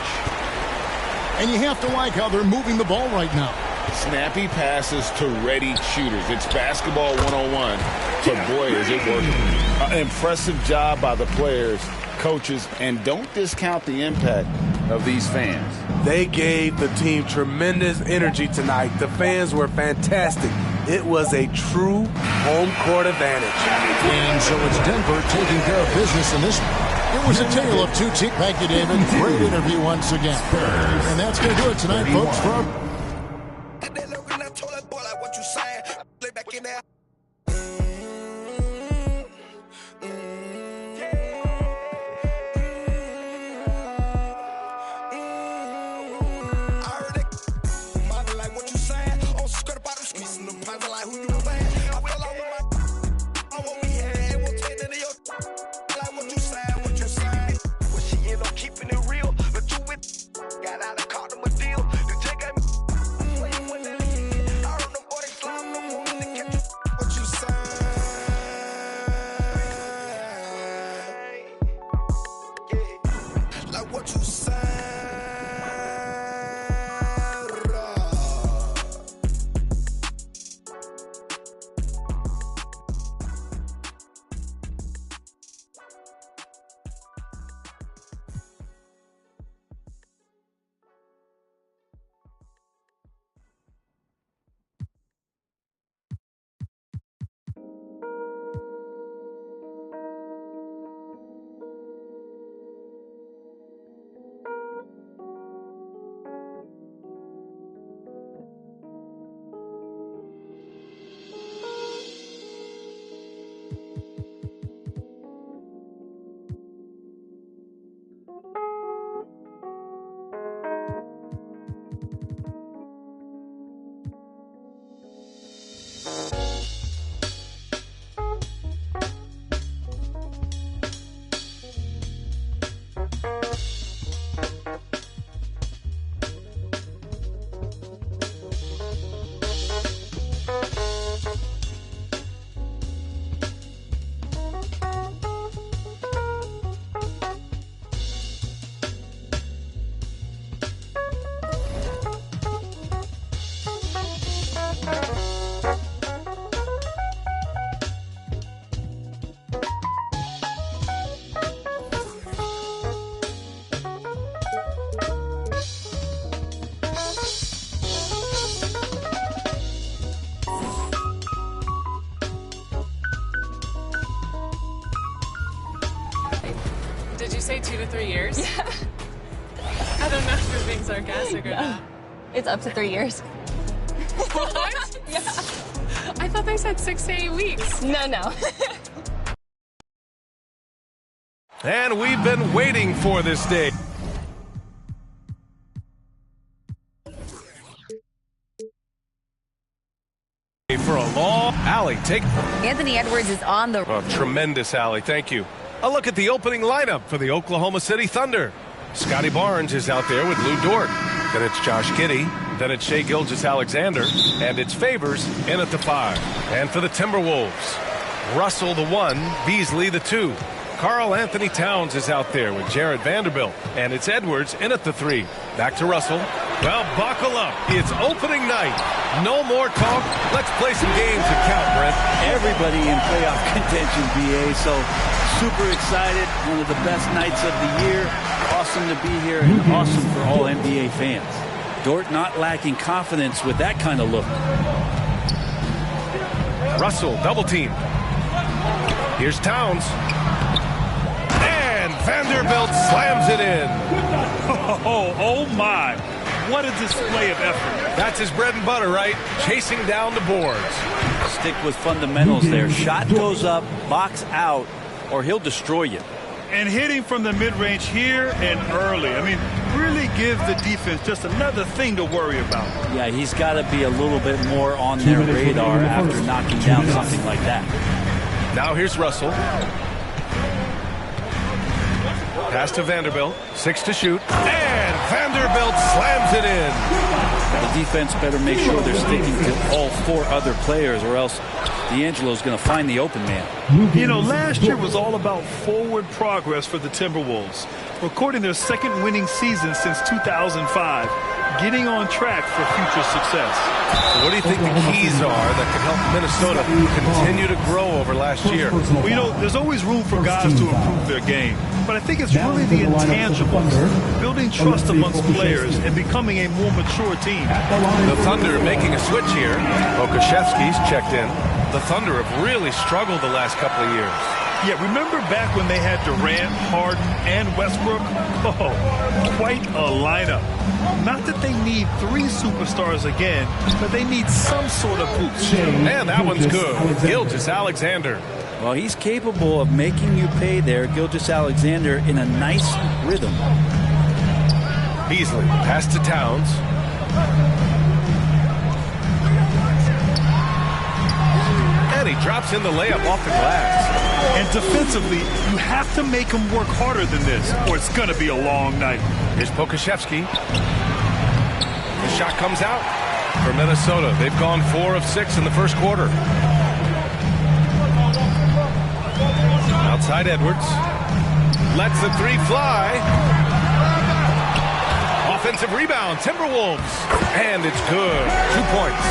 And you have to like how they're moving the ball right now. Snappy passes to ready shooters. It's basketball 101. But boy, is it working. Impressive job by the players, coaches, and don't discount the impact of these fans. They gave the team tremendous energy tonight. The fans were fantastic. It was a true home court advantage. And so it's Denver taking care of business in this one. It was a tale of 2 teams. Thank you, David. Great interview once again. And that's going to do it tonight, folks. Did you say 2 to 3 years? Yeah. I don't know if you're being sarcastic or not. It's up to 3 years. What? Yeah. I thought they said 6 to 8 weeks. No. And we've been waiting for this day. For a long alley. Anthony Edwards is on the... Oh, tremendous alley. Thank you. A look at the opening lineup for the Oklahoma City Thunder. Scotty Barnes is out there with Lou Dort. Then it's Josh Giddey. Then it's Shai Gilgeous-Alexander. And it's Favors in at the 5. And for the Timberwolves, Russell the 1, Beasley the 2. Karl Anthony Towns is out there with Jared Vanderbilt. And it's Edwards in at the 3. Back to Russell. Well, buckle up. It's opening night. No more talk. Let's play some games that count, Brent. Everybody in playoff contention, BA. So super excited. One of the best nights of the year. Awesome to be here and awesome for all NBA fans. Dort not lacking confidence with that kind of look. Russell, double team. Here's Towns. And Vanderbilt slams it in. Oh my. What a display of effort. That's his bread and butter, right? Chasing down the boards. Stick with fundamentals there. Shot goes up, box out, or he'll destroy you. And hitting from the mid-range here and early. I mean, really give the defense just another thing to worry about. Yeah, he's got to be a little bit more on their radar after knocking down something like that. Now here's Russell. Pass to Vanderbilt. 6 to shoot. And Vanderbilt slams it in. The defense better make sure they're sticking to all 4 other players, or else D'Angelo's going to find the open man. You know, last year was all about forward progress for the Timberwolves, recording their 2nd winning season since 2005, getting on track for future success. So what do you think the keys are that can help Minnesota continue to grow over last year? Well, you know, there's always room for guys to improve their game, but I think it's really the intangibles, building trust amongst players and becoming a more mature team. The Thunder making a switch here. Okashevsky's checked in. The Thunder have really struggled the last couple of years. Yeah, remember back when they had Durant, Harden, and Westbrook? Oh, quite a lineup. Not that they need 3 superstars again, but they need some sort of boost. And that one's good. Gilgeous-Alexander. Well, he's capable of making you pay there. Gilgeous-Alexander in a nice rhythm. Beasley, pass to Towns. And he drops in the layup off the glass. And defensively, you have to make him work harder than this, or it's going to be a long night. Here's Pokashevsky. The shot comes out for Minnesota. They've gone 4 of 6 in the first quarter. Outside Edwards. Lets the 3 fly. Offensive rebound, Timberwolves. And it's good. 2 points.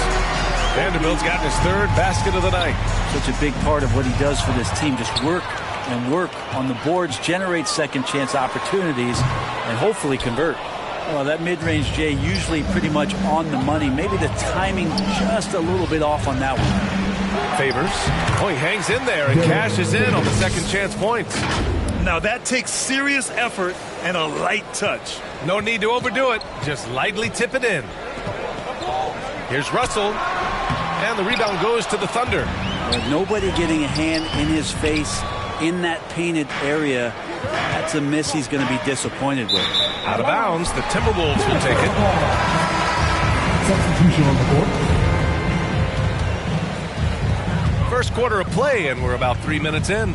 Vanderbilt's gotten his 3rd basket of the night. Such a big part of what he does for this team. Just work and work on the boards, generate second chance opportunities, and hopefully convert. Well, that mid-range, Jay, usually pretty much on the money. Maybe the timing just a little bit off on that one. Favors. Oh, he hangs in there and cashes in on the second chance points. Now that takes serious effort and a light touch. No need to overdo it. Just lightly tip it in. Here's Russell. And the rebound goes to the Thunder. With nobody getting a hand in his face in that painted area, that's a miss he's going to be disappointed with. Out of bounds, the Timberwolves will take it. Substitution on the court. First quarter of play, and we're about 3 minutes in.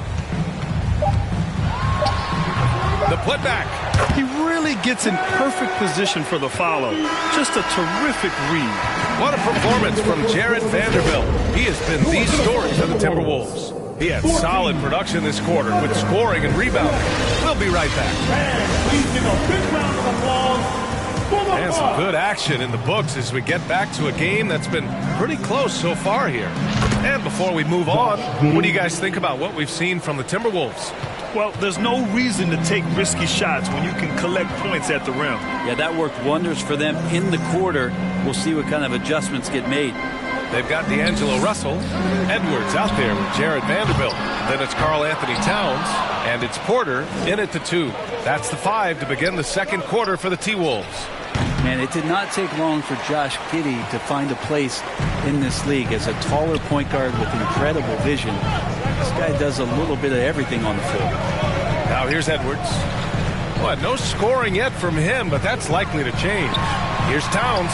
The putback. He really gets in perfect position for the follow. Just a terrific read. What a performance from Jared Vanderbilt. He has been the story for the Timberwolves. He had solid production this quarter with scoring and rebounding. We'll be right back. Please give a big round of applause. And some good action in the books as we get back to a game that's been pretty close so far here. And before we move on, what do you guys think about what we've seen from the Timberwolves? Well, there's no reason to take risky shots when you can collect points at the rim. Yeah, that worked wonders for them in the quarter. We'll see what kind of adjustments get made. They've got D'Angelo Russell. Edwards out there with Jared Vanderbilt. Then it's Karl Anthony Towns. And it's Porter in at the 2. That's the 5 to begin the second quarter for the T-Wolves. Man, it did not take long for Josh Giddey to find a place in this league as a taller point guard with incredible vision. This guy does a little bit of everything on the floor. Now here's Edwards. Well, no scoring yet from him, but that's likely to change. Here's Towns.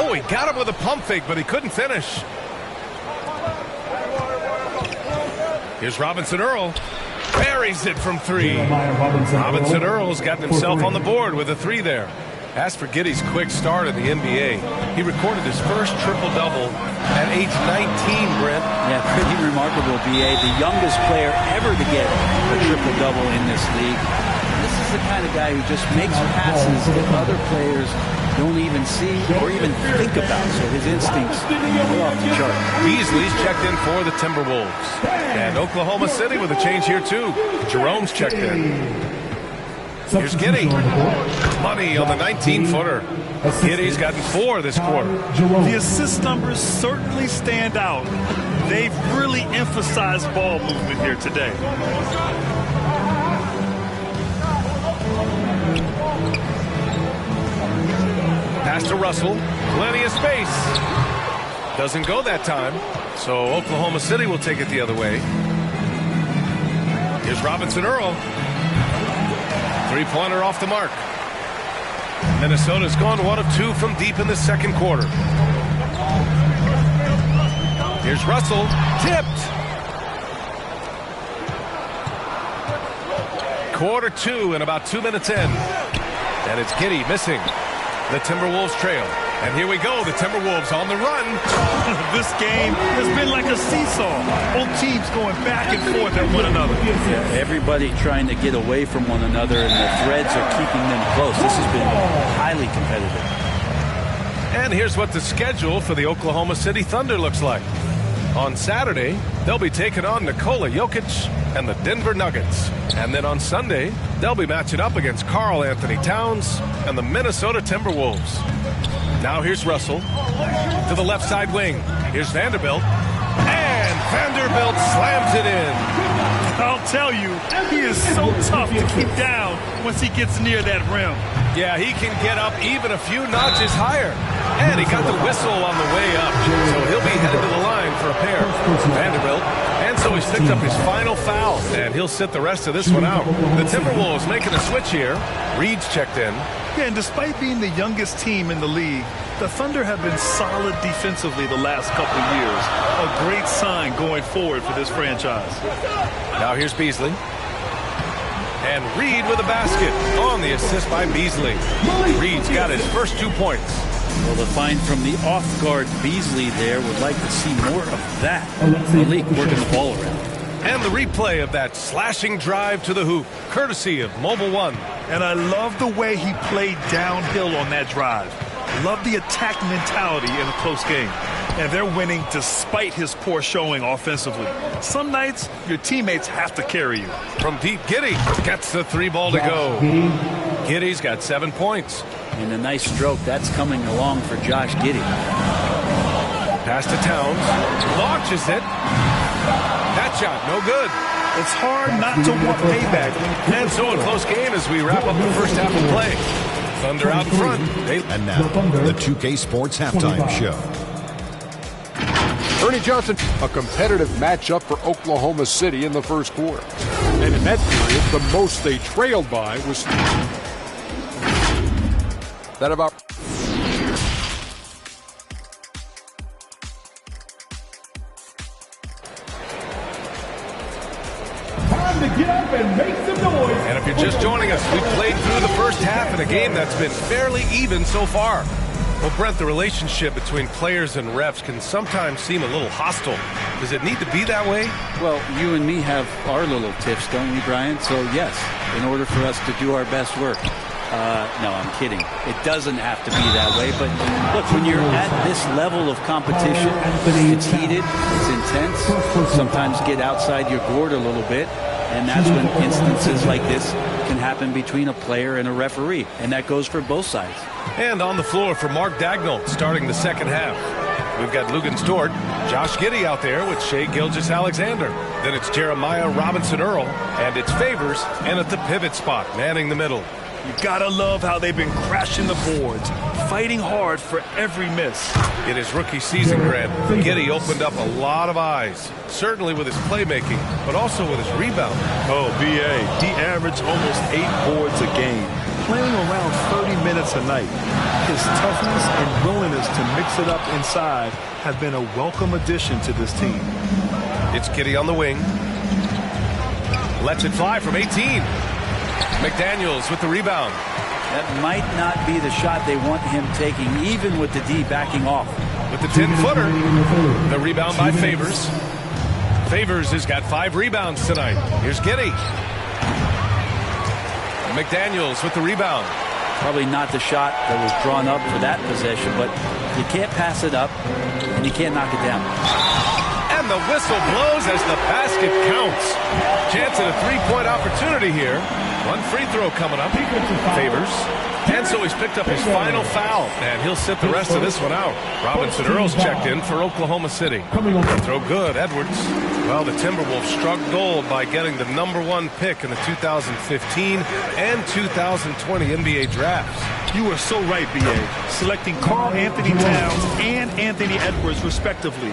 Oh, he got him with a pump fake, but he couldn't finish. Here's Robinson Earl. Buries it from 3. Robinson Earl's gotten himself on the board with a 3 there. As for Giddey's quick start in the NBA, he recorded his first triple-double at age 19, Brent. Yeah, pretty remarkable, B.A. The youngest player ever to get a triple-double in this league. This is the kind of guy who just makes passes that other players don't even see or even think about. So his instincts are off the chart. Beasley's checked in for the Timberwolves. And Oklahoma City with a change here, too. Jerome's checked in. Here's Giddey. Money on the 19-footer. Giddey's gotten 4 this quarter. The assist numbers certainly stand out. They've really emphasized ball movement here today. Pass to Russell. Plenty of space. Doesn't go that time. So Oklahoma City will take it the other way. Here's Robinson Earl. 3-pointer off the mark. Minnesota's gone 1 of 2 from deep in the second quarter. Here's Russell. Tipped. Quarter 2 and about 2 minutes in. And it's Giddey missing. The Timberwolves trail. And here we go, the Timberwolves on the run. This game has been like a seesaw. Both teams going back and forth at one another. Yeah, everybody trying to get away from one another, and the threads are keeping them close. This has been highly competitive. And here's what the schedule for the Oklahoma City Thunder looks like. On Saturday, they'll be taking on Nikola Jokic and the Denver Nuggets. And then on Sunday, they'll be matching up against Karl Anthony Towns and the Minnesota Timberwolves. Now here's Russell to the left side wing. Here's Vanderbilt. And Vanderbilt slams it in. I'll tell you, he is so tough to keep down once he gets near that rim. Yeah, he can get up even a few notches higher. And he got the whistle on the way up. So he'll be headed to the line for a pair. Vanderbilt. And so he's picked up his final foul. And he'll sit the rest of this one out. The Timberwolves making a switch here. Reed's checked in. Yeah, and despite being the youngest team in the league, the Thunder have been solid defensively the last couple of years. A great sign going forward for this franchise. Now here's Beasley. And Reed with a basket on the assist by Beasley. Reed's got his first 2 points. Well, the find from the off-guard Beasley there would like to see more of that. Malik working the ball around. And the replay of that slashing drive to the hoop, courtesy of Mobile One. And I love the way he played downhill on that drive. Love the attack mentality in a close game. And they're winning despite his poor showing offensively. Some nights, your teammates have to carry you. From deep, Giddey gets the 3 ball to go. Giddey's got 7 points. And a nice stroke. That's coming along for Josh Giddey. Pass to Towns. Launches it. That shot, no good. It's hard not to want payback. And so a close game as we wrap up the first half of play. Thunder out in front. And now, the 2K Sports Halftime Show. Ernie Johnson, a competitive matchup for Oklahoma City in the first quarter. And in that period, the most they trailed by was that about... Time to get up and make some noise. And if you're just joining us, we played through the first half in a game that's been fairly even so far. Well, Brent, the relationship between players and refs can sometimes seem a little hostile. Does it need to be that way? Well, you and me have our little tiffs, don't we, Brian? So, yes, in order for us to do our best work. No, I'm kidding. It doesn't have to be that way. But look, when you're at this level of competition, it's heated, it's intense. Sometimes get outside your gourd a little bit. And that's when instances like this can happen between a player and a referee. And that goes for both sides. And on the floor for Mark Dagnall starting the second half. We've got Lugan Stewart, Josh Giddey out there with Shai Gilgeous-Alexander. Then it's Jeremiah Robinson-Earl, and it's Favors in at the pivot spot, manning the middle. You gotta love how they've been crashing the boards, fighting hard for every miss. In his rookie season, Grant, Giddey opened up a lot of eyes, certainly with his playmaking, but also with his rebound. Oh, B.A., he averaged almost 8 boards a game, playing around 30 minutes a night. His toughness and willingness to mix it up inside have been a welcome addition to this team. It's Giddey on the wing. Lets it fly from 18. McDaniels with the rebound. That might not be the shot they want him taking, even with the D backing off. With the 10-footer, the rebound by Favors. Favors has got 5 rebounds tonight. Here's Giddey. McDaniels with the rebound. Probably not the shot that was drawn up for that possession, but you can't pass it up, and you can't knock it down. And the whistle blows as the basket counts. Chance at a 3-point opportunity here. One free throw coming up. Favors. And so he's picked up his final foul, and he'll sit the rest of this one out. Robinson-Earl's checked in for Oklahoma City. Throw good, Edwards. Well, the Timberwolves struck gold by getting the #1 pick in the 2015 and 2020 NBA drafts. You are so right, B.A. Selecting Karl Anthony Towns and Anthony Edwards, respectively.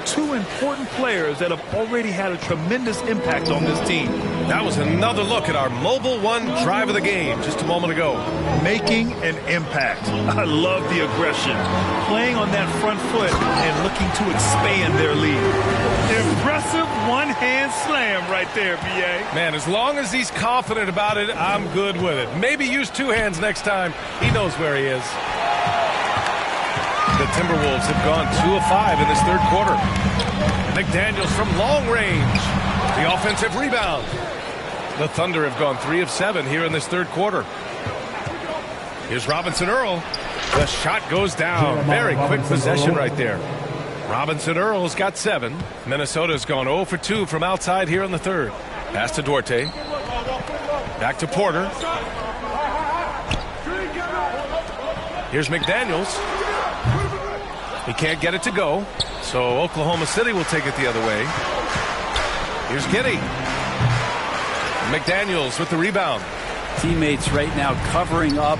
2 important players that have already had a tremendous impact on this team. That was another look at our Mobile One drive of the game just a moment ago. Making an impact. I love the aggression. Playing on that front foot and looking to expand their lead. Impressive one-hand slam right there, B.A. Man, as long as he's confident about it, I'm good with it. Maybe use 2 hands next time. He knows where he is. The Timberwolves have gone 2 of 5 in this third quarter. McDaniels from long range. The offensive rebound. The Thunder have gone 3 of 7 here in this third quarter. Here's Robinson-Earl. The shot goes down. Very quick possession right there. Robinson-Earl's got 7. Minnesota's gone 0 for 2 from outside here in the third. Pass to Duarte. Back to Porter. Here's McDaniels. He can't get it to go, so Oklahoma City will take it the other way. Here's Giddey. McDaniels with the rebound. Teammates right now covering up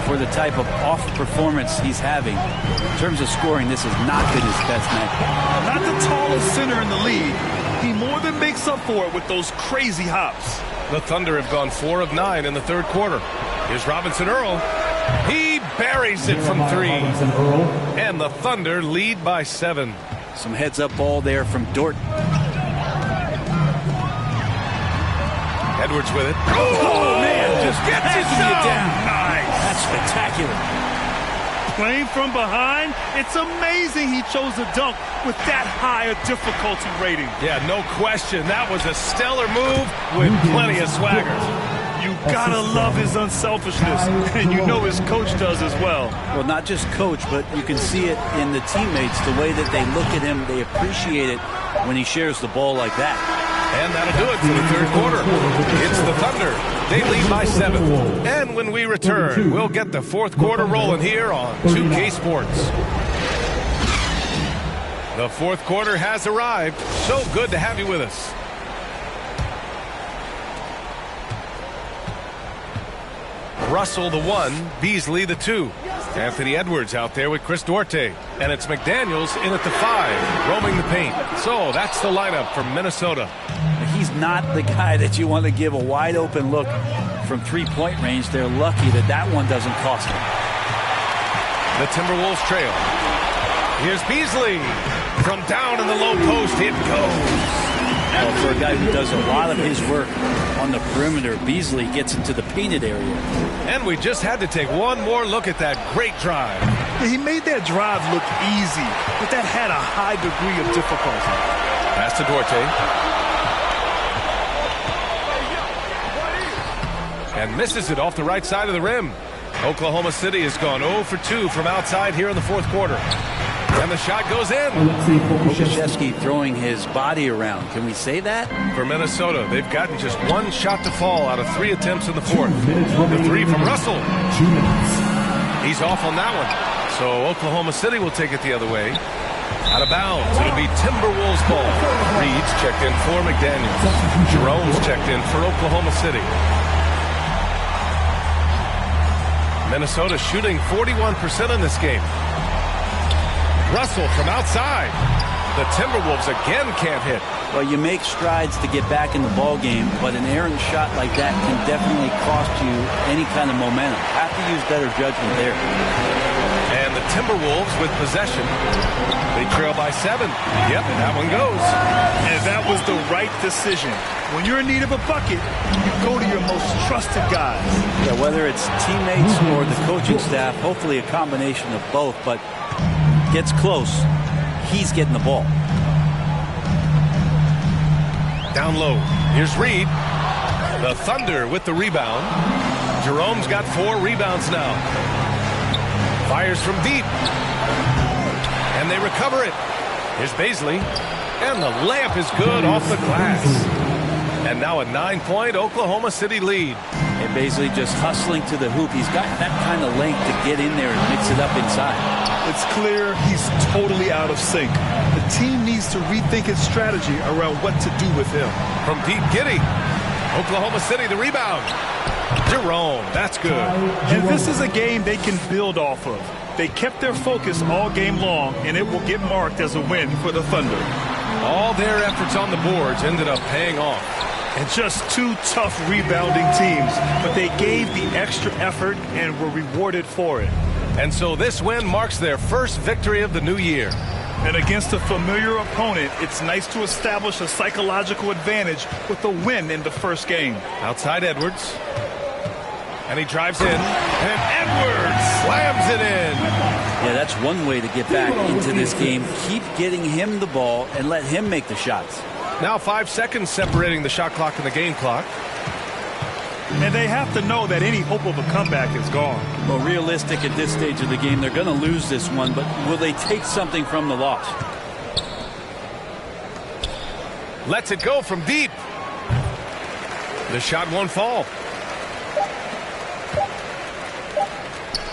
for the type of off-performance he's having. In terms of scoring, this has not been his best night. Not the tallest center in the league. He more than makes up for it with those crazy hops. The Thunder have gone 4 of 9 in the third quarter. Here's Robinson-Earl. He buries it from 3. And the Thunder lead by 7. Some heads-up ball there from Dort. Edwards with it. Oh man, just gets it down. Nice. That's spectacular. Playing from behind, it's amazing he chose a dunk with that high a difficulty rating. Yeah, no question. That was a stellar move with plenty of swagger. You gotta love his unselfishness, and you know his coach does as well. Well, not just coach, but you can see it in the teammates, the way that they look at him. They appreciate it when he shares the ball like that. And that'll do it for the third quarter. It's the Thunder. They lead by 7. And when we return, we'll get the fourth quarter rolling here on 2K Sports. The fourth quarter has arrived. So good to have you with us. Russell the 1, Beasley the 2. Anthony Edwards out there with Chris Duarte. And it's McDaniels in at the 5, roaming the paint. So that's the lineup from Minnesota. He's not the guy that you want to give a wide open look from 3-point range. They're lucky that that one doesn't cost them. The Timberwolves trail. Here's Beasley. From down in the low post, it goes. Well, for a guy who does a lot of his work on the perimeter, Beasley gets into the painted area. And we just had to take one more look at that great drive. He made that drive look easy, but that had a high degree of difficulty. Pass to Duarte. And misses it off the right side of the rim. Oklahoma City has gone 0 for 2 from outside here in the fourth quarter. And the shot goes in. Krzyzewski throwing his body around. Can we say that? For Minnesota, they've gotten just 1 shot to fall out of 3 attempts in the fourth. The 3 from Russell. He's off on that one. So Oklahoma City will take it the other way. Out of bounds. It'll be Timberwolves ball. Reed's checked in for McDaniels. Jerome's checked in for Oklahoma City. Minnesota shooting 41% in this game. Russell from outside. The Timberwolves again can't hit. Well, you make strides to get back in the ball game, but an errant shot like that can definitely cost you any kind of momentum. Have to use better judgment there. And the Timberwolves with possession. They trail by 7. Yep, that one goes. And that was the right decision. When you're in need of a bucket, you go to your most trusted guys. Yeah, whether it's teammates or the coaching staff, hopefully a combination of both, but gets close. He's getting the ball. Down low. Here's Reed. The Thunder with the rebound. Jerome's got 4 rebounds now. Fires from deep. And they recover it. Here's Baisley. And the layup is good off the glass. And now a 9-point Oklahoma City lead. And Baisley just hustling to the hoop. He's got that kind of length to get in there and mix it up inside. It's clear he's totally out of sync. The team needs to rethink its strategy around what to do with him. From deep, Giddey. Oklahoma City, the rebound. Jerome, that's good. And this is a game they can build off of. They kept their focus all game long, and it will get marked as a win for the Thunder. All their efforts on the boards ended up paying off. And just 2 tough rebounding teams, but they gave the extra effort and were rewarded for it. And so this win marks their first victory of the new year. And against a familiar opponent, it's nice to establish a psychological advantage with a win in the first game. Outside Edwards. And he drives in. And Edwards slams it in. Yeah, that's one way to get back into this game. Keep getting him the ball and let him make the shots. Now 5 seconds separating the shot clock and the game clock. And they have to know that any hope of a comeback is gone. Well, realistic at this stage of the game, they're going to lose this one, but will they take something from the loss? Lets it go from deep. The shot won't fall.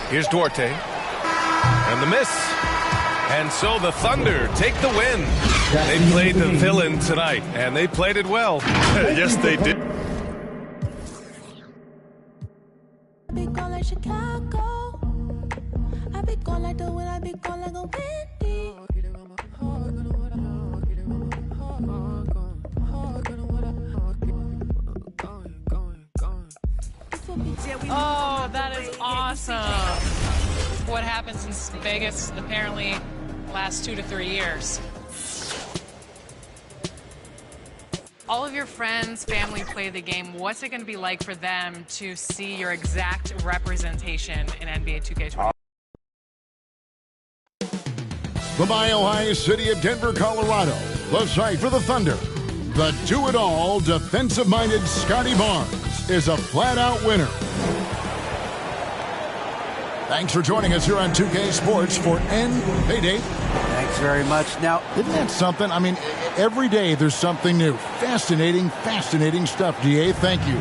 Here's Duarte. And the miss. And so the Thunder take the win. They played the villain tonight, and they played it well. Yes, they did. Chicago. I be gone like the wind, I be gone like a windy. Oh, that is awesome. What happened since Vegas apparently last 2 to 3 years. All of your friends, family play the game. What's it going to be like for them to see your exact representation in NBA 2K20? The Mile-High City of Denver, Colorado, the site for the Thunder. The do-it-all, defensive-minded Scotty Barnes is a flat-out winner. Thanks for joining us here on 2K Sports for Hey, Dave. Thanks very much. Now, isn't that something? I mean, every day there's something new. Fascinating, fascinating stuff, DA. Thank you.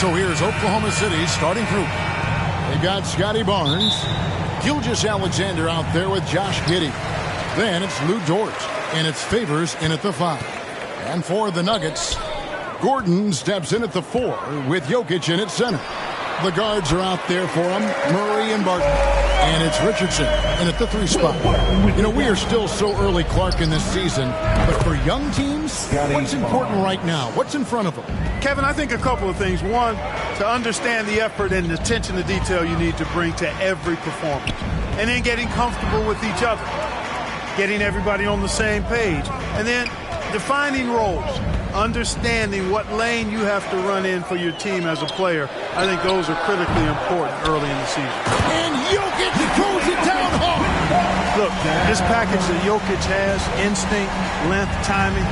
So here's Oklahoma City's starting group. They've got Scotty Barnes, Gilgeous Alexander out there with Josh Giddey. Then it's Lou Dort, and it's Favors in at the 5. And for the Nuggets, Gordon steps in at the 4 with Jokic in at center. The guards are out there for him, Murray and Barton. And it's Richardson in at the 3 spot. You know, we are still so early, Clark, in this season. But for young teams, what's important right now? What's in front of them? Kevin, I think a couple of things. One, to understand the effort and the attention to detail you need to bring to every performance. And then getting comfortable with each other. Getting everybody on the same page. And then defining roles. Understanding what lane you have to run in for your team as a player. I think those are critically important early in the season. And Jokic throws it down hard. Look, this package that Jokic has, instinct, length, timing,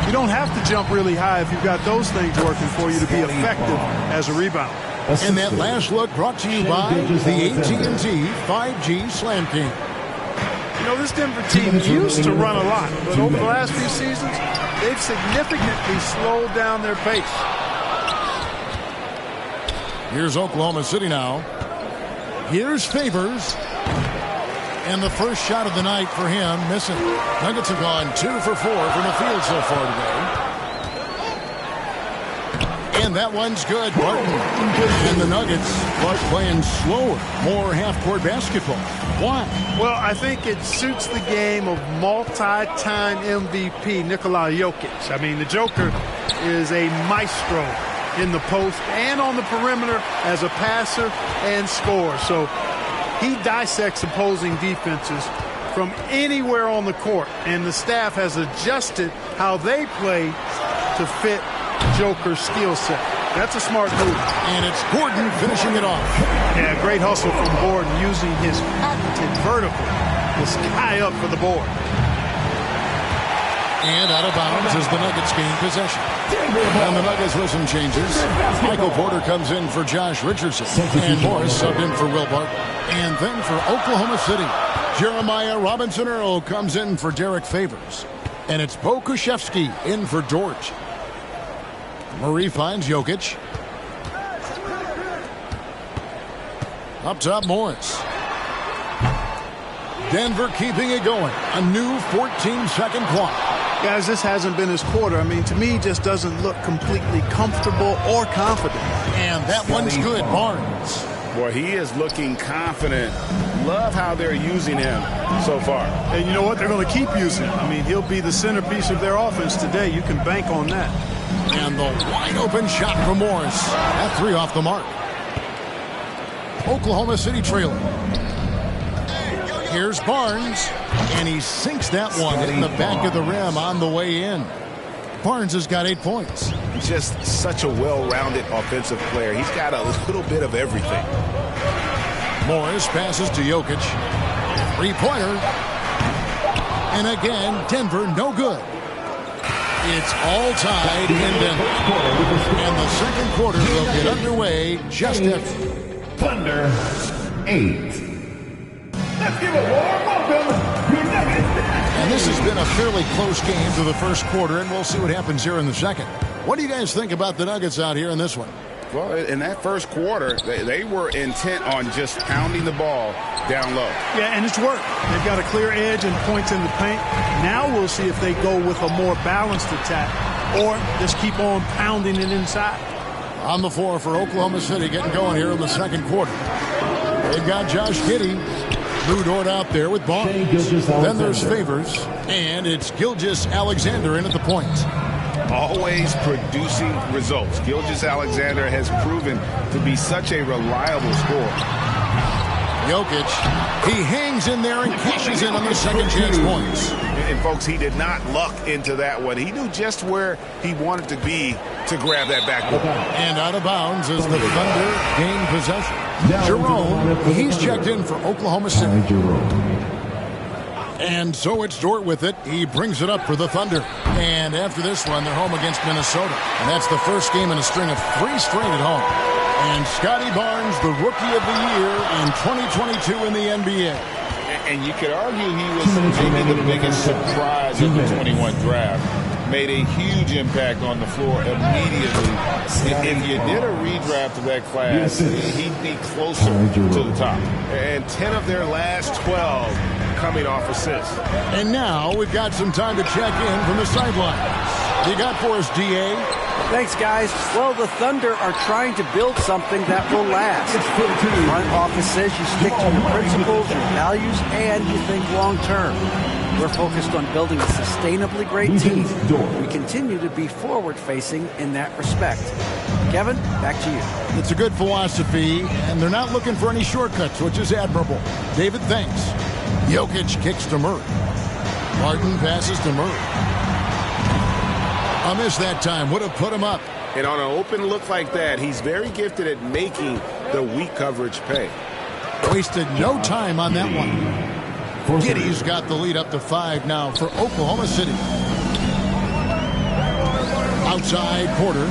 you don't have to jump really high if you've got those things working for you to be effective as a rebounder. And that last look brought to you by the AT&T 5G Slam King. You know, this Denver team used to run a lot, but over the last few seasons, they've significantly slowed down their pace. Here's Oklahoma City now. Here's Favors. And the first shot of the night for him, missing. Nuggets have gone 2 for 4 from the field so far today. And that one's good. Barton. And the Nuggets are playing slower, more half-court basketball. Why? Well, I think it suits the game of multi-time MVP Nikola Jokic. I mean, the Joker is a maestro in the post and on the perimeter as a passer and scorer. So he dissects opposing defenses from anywhere on the court, and the staff has adjusted how they play to fit Joker's skill set. That's a smart move. And it's Gordon finishing it off. Yeah, great hustle from Gordon using his patented vertical to sky up for the board. And out of bounds as the Nuggets gain possession. And the Nuggets with some changes. Michael Porter comes in for Josh Richardson. And Morris subbed in for Will Barton. And then for Oklahoma City, Jeremiah Robinson-Earl comes in for Derek Favors. And it's Pokusevski in for George. Murray finds Jokic. Up top, Morris. Denver keeping it going. A new 14-second clock. Guys, this hasn't been his quarter. I mean, to me, just doesn't look completely comfortable or confident. And that one's good, Barnes. Boy, he is looking confident. Love how they're using him so far. And you know what? They're going to keep using him. I mean, he'll be the centerpiece of their offense today. You can bank on that. And the wide open shot from Morris. That three off the mark. Oklahoma City trailing. Here's Barnes. And he sinks that one in the back of the rim on the way in. Barnes has got 8 points. He's just such a well-rounded offensive player. He's got a little bit of everything. Morris passes to Jokic. Three-pointer. And again, Denver no good. It's all tied in Denver. And the second quarter will get underway just after. Thunder 8. Let's give a warm welcome to Nuggets. And this has been a fairly close game through the first quarter, and we'll see what happens here in the second. What do you guys think about the Nuggets out here in this one? Well, in that first quarter, they were intent on just pounding the ball down low. Yeah, and it's worked. They've got a clear edge and points in the paint. Now we'll see if they go with a more balanced attack or just keep on pounding it inside. On the floor for Oklahoma City, getting going here in the second quarter. They've got Josh Giddey. Lou Dort out there with Barnes. Then there's Favors. And it's Gilgeous-Alexander in at the point. Always producing results. Gilgeous-Alexander has proven to be such a reliable scorer. Jokic, he hangs in there and cashes in on the second chance points. And folks, he did not luck into that one. He knew just where he wanted to be to grab that backboard. And out of bounds as the Thunder gain possession. Jerome, he's checked in for Oklahoma City. And so it's Dort with it. He brings it up for the Thunder. And after this one, they're home against Minnesota. And that's the first game in a string of 3 straight at home. And Scotty Barnes, the Rookie of the Year in 2022 in the NBA. And you could argue he was maybe the biggest surprise of the 21 draft. Made a huge impact on the floor immediately. If you did a redraft of that class, he'd be closer to the top. And 10 of their last 12 coming off assists. And now we've got some time to check in from the sidelines. You got for us, D.A.? Thanks, guys. Well, the Thunder are trying to build something that will last. The front office says you stick to your principles, your values, and you think long-term. We're focused on building a sustainably great team. We continue to be forward-facing in that respect. Kevin, back to you. It's a good philosophy, and they're not looking for any shortcuts, which is admirable. David, thanks. Jokic kicks to Murray. Martin passes to Murray. A miss that time would have put him up. And on an open look like that, he's very gifted at making the weak coverage pay. Wasted no time on that one. Giddey's got the lead up to 5 now for Oklahoma City. Outside Porter.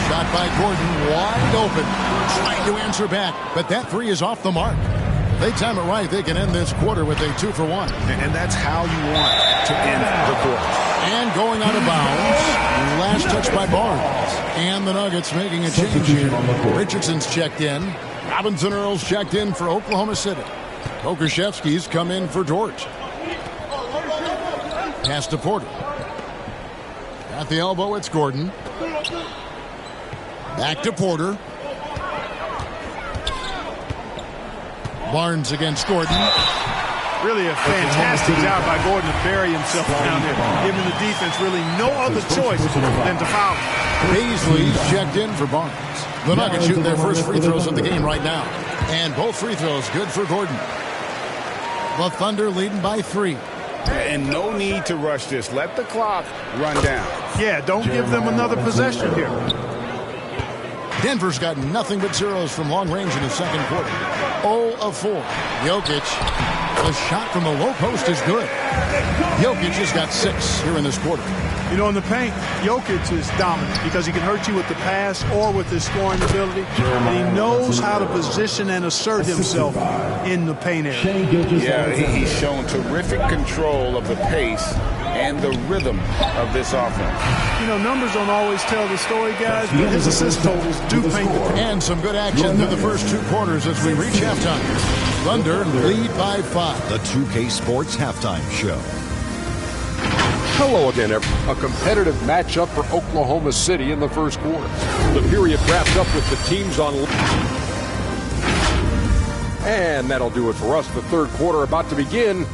Shot by Gordon, wide open. Trying to answer back, but that 3 is off the mark. If they time it right, they can end this quarter with a 2 for 1. And that's how you want to end the quarter. And going out of bounds. Last touch by Barnes. And the Nuggets making a change here. Richardson's checked in. Robinson Earls checked in for Oklahoma City. Pokuševski's come in for George. Pass to Porter. At the elbow, it's Gordon. Back to Porter. Barnes against Gordon. Really a fantastic job by Gordon to bury himself down there, giving the defense really no other choice than to foul. Paisley's checked in for Barnes. The Nuggets shooting their first free throws of the game right now. And both free throws good for Gordon. The Thunder leading by 3. And no need to rush this. Let the clock run down. Yeah, don't give them another possession here. Denver's got nothing but zeros from long range in the second quarter. 0 of 4. Jokic. The shot from the low post is good. Jokic has got 6 here in this quarter. You know, in the paint, Jokic is dominant because he can hurt you with the pass or with his scoring ability. And he knows how to position and assert himself in the paint area. Yeah, he's shown terrific control of the pace and the rhythm of this offense. You know, numbers don't always tell the story, guys, but his assist totals do paint the picture. And some good action through the first 2 quarters as we reach halftime. Thunder lead by 5. The 2K Sports Halftime Show. Hello again, everyone. A competitive matchup for Oklahoma City in the first quarter. The period wrapped up with the teams on. And that'll do it for us. The third quarter about to begin.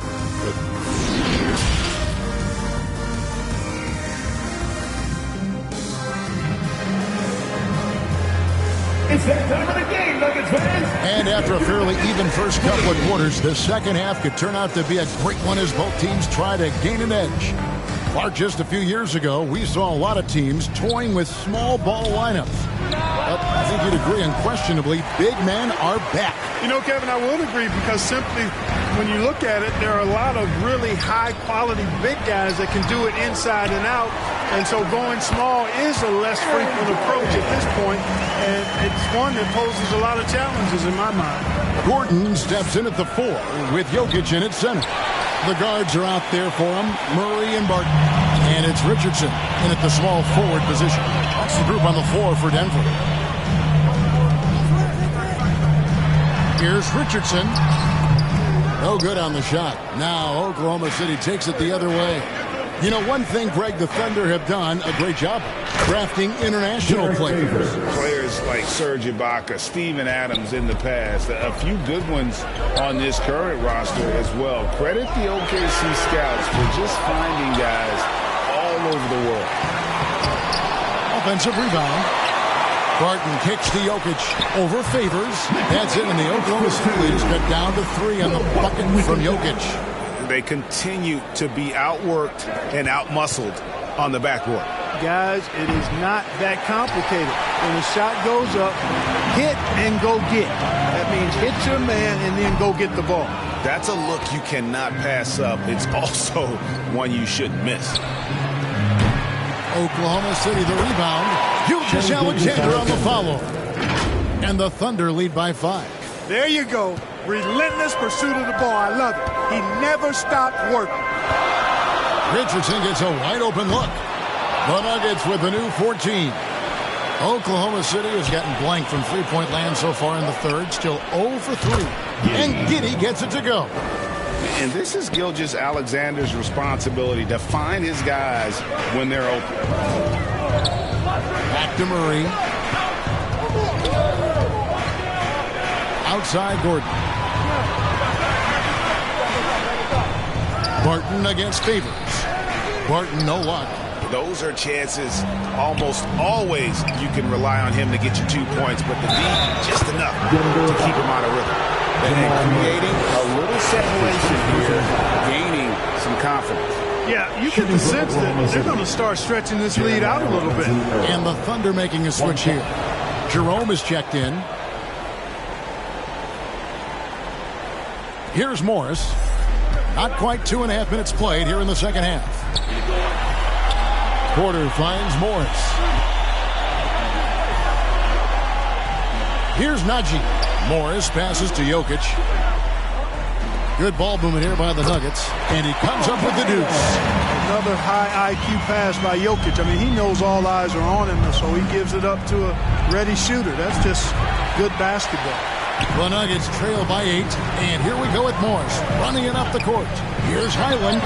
It's that time of the game, Nuggets fans. And after a fairly even first couple of quarters, the second half could turn out to be a great one as both teams try to gain an edge. But just a few years ago, we saw a lot of teams toying with small ball lineups. But I think you'd agree unquestionably, big men are back. You know, Kevin, I would agree because simply when you look at it, there are a lot of really high-quality big guys that can do it inside and out. And so going small is a less frequent approach at this point, and it's one that poses a lot of challenges in my mind. Gordon steps in at the 4 with Jokic in at center. The guards are out there for him, Murray and Barton. And it's Richardson in at the small forward position. That's the group on the floor for Denver. Here's Richardson. No good on the shot. Now Oklahoma City takes it the other way. You know, one thing, Greg, the Thunder have done a great job drafting international players. Players like Serge Ibaka, Steven Adams in the past, a few good ones on this current roster as well. Credit the OKC scouts for just finding guys all over the world. Offensive rebound. Barton kicks to Jokic over Favors. That's it, and the Oklahoma City leaders cut down to 3 on the bucket from Jokic. They continue to be outworked and outmuscled on the backboard. Guys, it is not that complicated. When the shot goes up, hit and go get. That means hit your man and then go get the ball. That's a look you cannot pass up. It's also one you shouldn't miss. Oklahoma City the rebound. Gilgeous Alexander on the follow. And the Thunder lead by 5. There you go. Relentless pursuit of the ball. I love it. He never stopped working. Richardson gets a wide open look. The Nuggets with the new 14. Oklahoma City has gotten blank from three-point land so far in the third. Still 0 for 3. And Giddey gets it to go. And this is Gilgeous Alexander's responsibility to find his guys when they're open. Back to Murray. Outside Gordon. Barton against Favors. Barton, no luck. Those are chances almost always you can rely on him to get you 2 points, but the D, just enough to keep him out of rhythm. And creating a little separation here, gaining some confidence. Yeah, you get the sense that they're going to start stretching this lead out a little bit. And the Thunder making a switch here. Jerome is checked in. Here's Morris. Not quite 2.5 minutes played here in the second half. Porter finds Morris. Here's Najee. Morris passes to Jokic. Good ball movement here by the Nuggets. And he comes up with the deuce. Another high IQ pass by Jokic. I mean, he knows all eyes are on him, so he gives it up to a ready shooter. That's just good basketball. The Nuggets trail by 8, and here we go with Morris running it up the court. Here's Highland.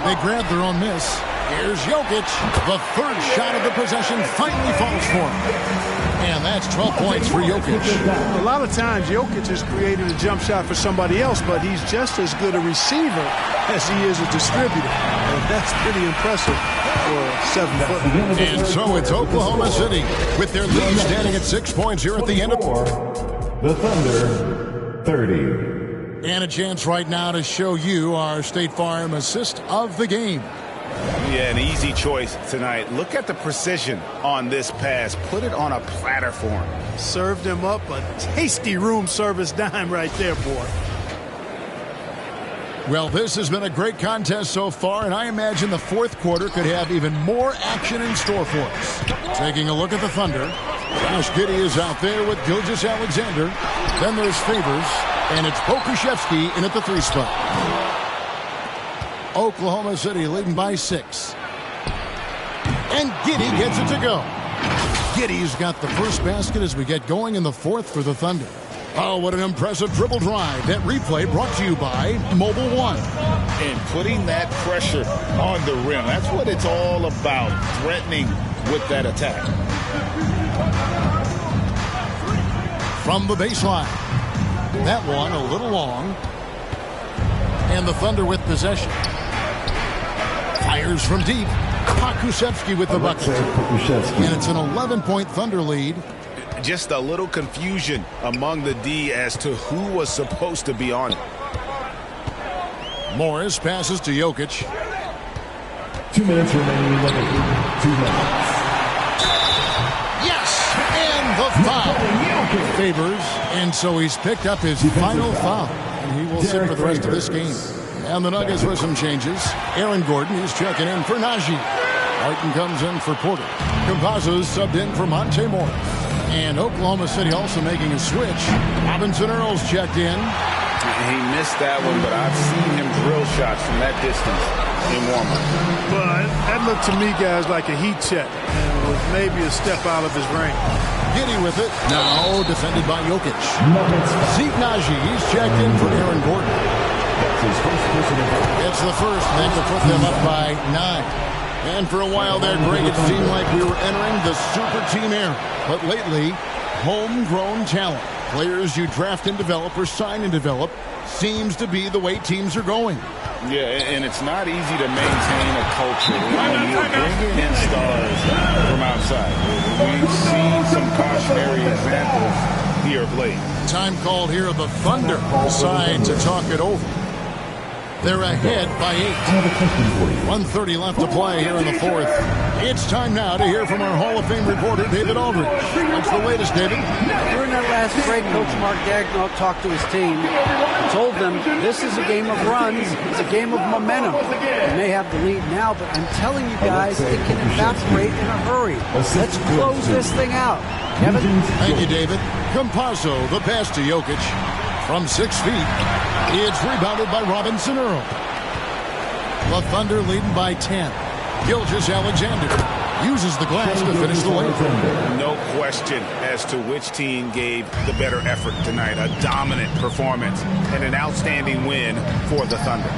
They grab their own miss. Here's Jokic. The third shot of the possession finally falls for him. And that's 12 points for Jokic. A lot of times Jokic has created a jump shot for somebody else, but he's just as good a receiver as he is a distributor. And that's pretty impressive for 7 foot. And so it's Oklahoma City with their lead standing at 6 points here at the end of the Thunder 30. And a chance right now to show you our State Farm assist of the game. Yeah, an easy choice tonight. Look at the precision on this pass. Put it on a platter for him. Served him up a tasty room service dime right there, boy. Well, this has been a great contest so far, and I imagine the fourth quarter could have even more action in store for us. Taking a look at the Thunder. Josh Giddey is out there with Gilgeous-Alexander. Then there's Favors, and it's Pokusevski in at the 3 spot. Oklahoma City leading by 6. And Giddey gets it to go. Giddey's got the first basket as we get going in the fourth for the Thunder. Oh, what an impressive dribble drive. That replay brought to you by Mobile One. And putting that pressure on the rim. That's what it's all about, threatening with that attack. From the baseline. That one a little long. And the Thunder with possession. Fires from deep. Pokusevski with the bucket. And it's an 11-point Thunder lead. Just a little confusion among the D as to who was supposed to be on it. Morris passes to Jokic. 2 minutes remaining in the game. 2 minutes. Yes! And the foul. Favors. And so he's picked up his final foul. And he will sit for the rest of this game. And the Nuggets with some changes. Aaron Gordon is checking in for Najee. Martin comes in for Porter. Campazzo's subbed in for Monte Morris. And Oklahoma City also making a switch. Robinson Earls checked in. He missed that one, but I've seen him drill shots from that distance in warm-up. But that looked to me, guys, like a heat check. And was maybe a step out of his range. Giddey with it. Now defended by Jokic. Zeke Najee, he's checked in for Aaron Gordon. It's the first, and to put them up by 9. And for a while there, Greg, it seemed like we were entering the super team era. But lately, homegrown talent, players you draft and develop or sign and develop, seems to be the way teams are going. Yeah, and it's not easy to maintain a culture when you're bringing in stars from outside. We've seen some cautionary examples here of late. Time called here. The Thunder decide to talk it over. They're ahead by 8. 1:30 left to play here in the fourth. It's time now to hear from our Hall of Fame reporter, David Aldridge. What's the latest, David? During that last break, Coach Mark Daigneault talked to his team and told them this is a game of runs. It's a game of momentum. They may have the lead now, but I'm telling you guys, it can evaporate in a hurry. Let's close this thing out. Kevin? Thank you, David. Campazzo, the pass to Jokic. From 6 feet, it's rebounded by Robinson Earl. The Thunder leading by 10. Gilgeous-Alexander uses the glass to finish the layup. No question as to which team gave the better effort tonight. A dominant performance and an outstanding win for the Thunder.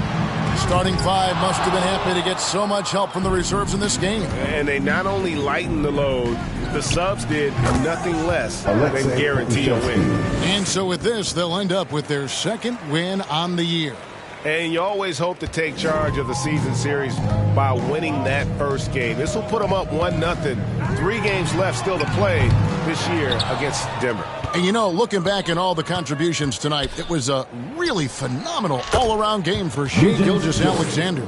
Starting 5 must have been happy to get so much help from the reserves in this game. And they not only lightened the load, the subs did nothing less than guarantee a win. And so with this, they'll end up with their second win on the year. And you always hope to take charge of the season series by winning that first game. This will put them up 1-0. 3 games left still to play this year against Denver. And you know, looking back at all the contributions tonight, it was a really phenomenal all-around game for Shai Gilgeous-Alexander.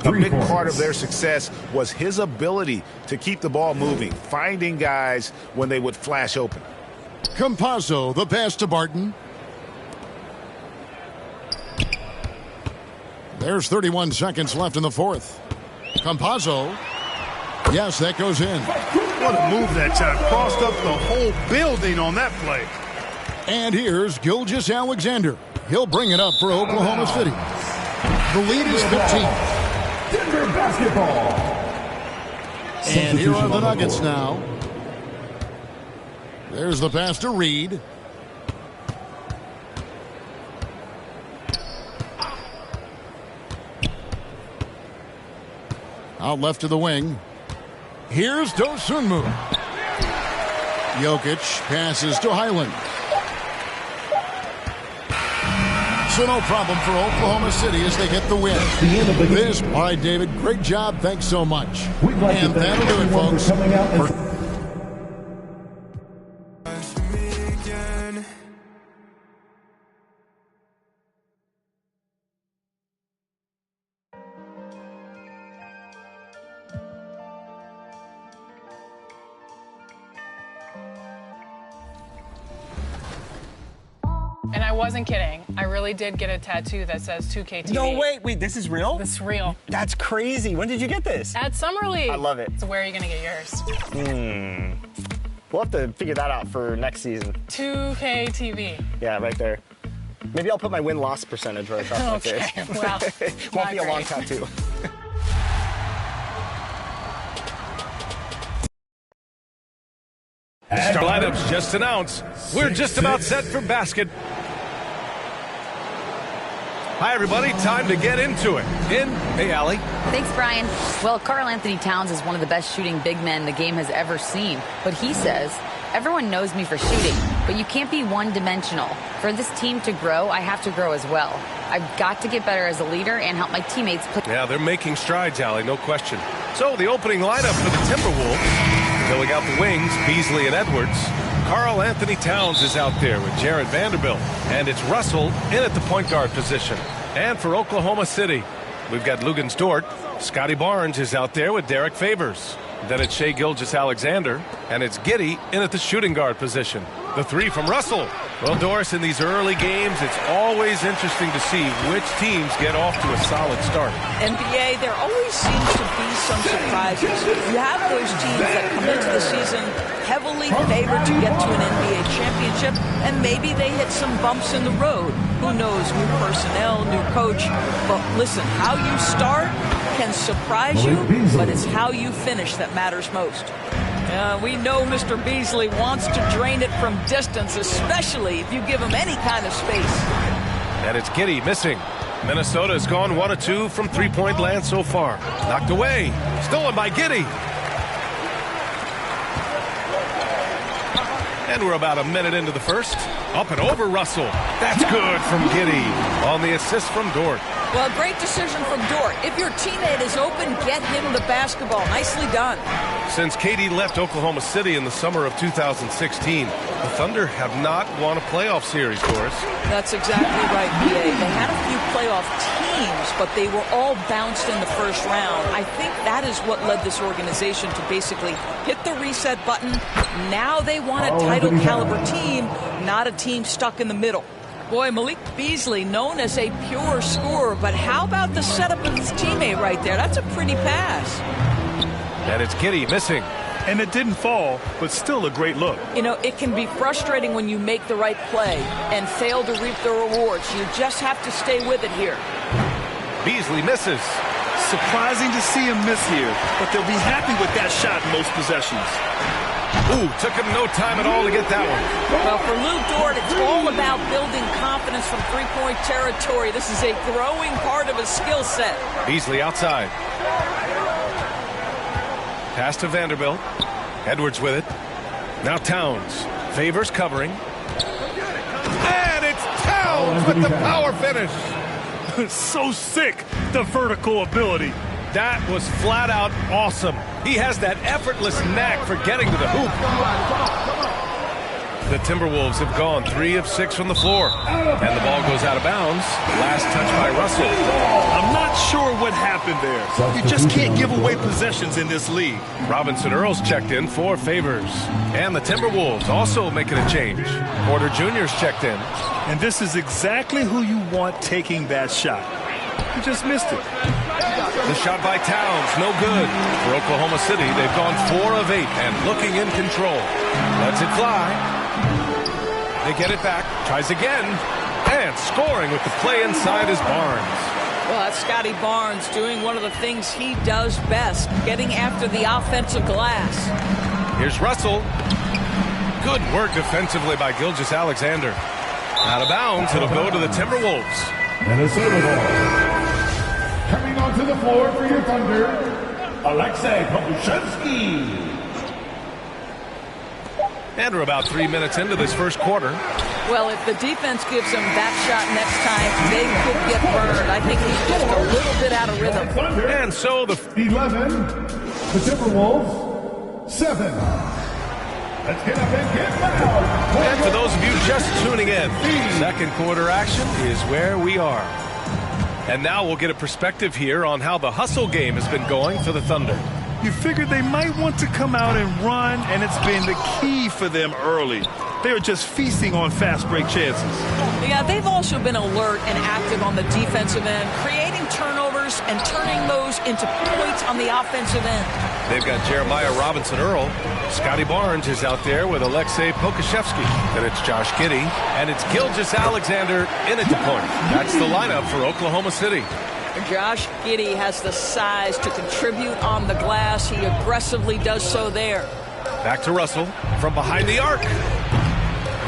A big part of their success was his ability to keep the ball moving, finding guys when they would flash open. Campazzo, the pass to Barton. There's 31 seconds left in the fourth. Campazzo. Yes, that goes in. What a move that time. Crossed up the whole building on that play. And here's Gilgeous-Alexander. He'll bring it up for Oklahoma City. The lead is 15. Denver basketball. And here are the Nuggets now. There's the pass to Reed. Out left to the wing. Here's Dosunmu. Jokic passes to Highland. So no problem for Oklahoma City as they get the win. All right, David, great job. Thanks so much. And that'll do it, folks. And I wasn't kidding. I really did get a tattoo that says 2KTV. No, wait, this is real? This is real. That's crazy. When did you get this? At Summer League. I love it. So where are you going to get yours? We'll have to figure that out for next season. 2KTV. Yeah, right there. Maybe I'll put my win-loss percentage right across my face. Okay, well, won't be a long great. tattoo. Star lineups just announced. We're just about set for basket. Hi, everybody. Time to get into it. Hey, Allie. Thanks, Brian. Well, Karl Anthony Towns is one of the best shooting big men the game has ever seen. But he says, everyone knows me for shooting, but you can't be one-dimensional. For this team to grow, I have to grow as well. I've got to get better as a leader and help my teammates play. Yeah, they're making strides, Allie, no question. So the opening lineup for the Timberwolves, filling out the wings, Beasley and Edwards. Karl Anthony Towns is out there with Jared Vanderbilt, and it's Russell in at the point guard position. And for Oklahoma City, we've got Luguentz Dort. Scotty Barnes is out there with Derek Favors. Then it's Shai Gilgeous-Alexander, and it's Giddey in at the shooting guard position. The three from Russell. Well, Doris, in these early games, it's always interesting to see which teams get off to a solid start. NBA, there always seems to be some surprises. You have those teams that come into the season heavily favored to get to an NBA championship, and maybe they hit some bumps in the road. Who knows, new personnel, new coach. But listen, how you start can surprise you, but it's how you finish that matters most. We know Mr. Beasley wants to drain it from distance, especially if you give him any kind of space. And it's Giddey missing. Minnesota's gone 1 of 2 from three-point land so far. Knocked away. Stolen by Giddey. And we're about a minute into the first. Up and over Russell. That's good from Giddey on the assist from Dort. Well, great decision from Dort. If your teammate is open, get him the basketball. Nicely done. Since KD left Oklahoma City in the summer of 2016, the Thunder have not won a playoff series, Doris. That's exactly right, BA. They had a few playoff teams, but they were all bounced in the first round. I think that is what led this organization to basically hit the reset button. Now they want a title caliber team, not a team stuck in the middle. Boy, Malik Beasley, known as a pure scorer, but how about the setup of his teammate right there? That's a pretty pass. And it's Giddey missing. And it didn't fall, but still a great look. You know, it can be frustrating when you make the right play and fail to reap the rewards. You just have to stay with it here. Beasley misses. Surprising to see him miss here, but they'll be happy with that shot in most possessions. Ooh, took him no time at all to get that one. Well, for Lou Dort, it's all about building confidence from three-point territory. This is a growing part of his skill set. Beasley outside. Pass to Vanderbilt. Edwards with it. Now Towns. Favors covering. And it's Towns with the power finish. So sick, the vertical ability. That was flat out awesome. He has that effortless knack for getting to the hoop. The Timberwolves have gone 3 of 6 from the floor. And the ball goes out of bounds. Last touch by Russell. I'm not sure what happened there. You just can't give away possessions in this league. Robinson Earls checked in for Favors. And the Timberwolves also making a change. Porter Jr.'s checked in. And this is exactly who you want taking that shot. You just missed it. The shot by Towns, no good. For Oklahoma City, they've gone 4 of 8 and looking in control. Lets it fly. They get it back, tries again, and scoring with the play inside is Barnes. Well, that's Scotty Barnes doing one of the things he does best, getting after the offensive glass. Here's Russell. Good work defensively by Gilgeous-Alexander. Out of bounds, it'll go to the Timberwolves. And a serve ball. Coming onto the floor for your Thunder, Alexei Pokusevski. And we're about 3 minutes into this first quarter. Well, if the defense gives him that shot next time, they could get burned. I think he's just a little bit out of rhythm. And so the 11, the Timberwolves, 7. Let's get up and get loud. And for those of you just tuning in, second quarter action is where we are. And now we'll get a perspective here on how the hustle game has been going for the Thunder. You figured they might want to come out and run, and it's been the key for them early. They are just feasting on fast break chances. Yeah, they've also been alert and active on the defensive end, creating turnovers and turning those into points on the offensive end. They've got Jeremiah Robinson-Earl. Scotty Barnes is out there with Alexei Pokusevski. Then it's Josh Giddey. And it's Gilgeous-Alexander in at the point. That's the lineup for Oklahoma City. Josh Giddey has the size to contribute on the glass. He aggressively does so there. Back to Russell from behind the arc.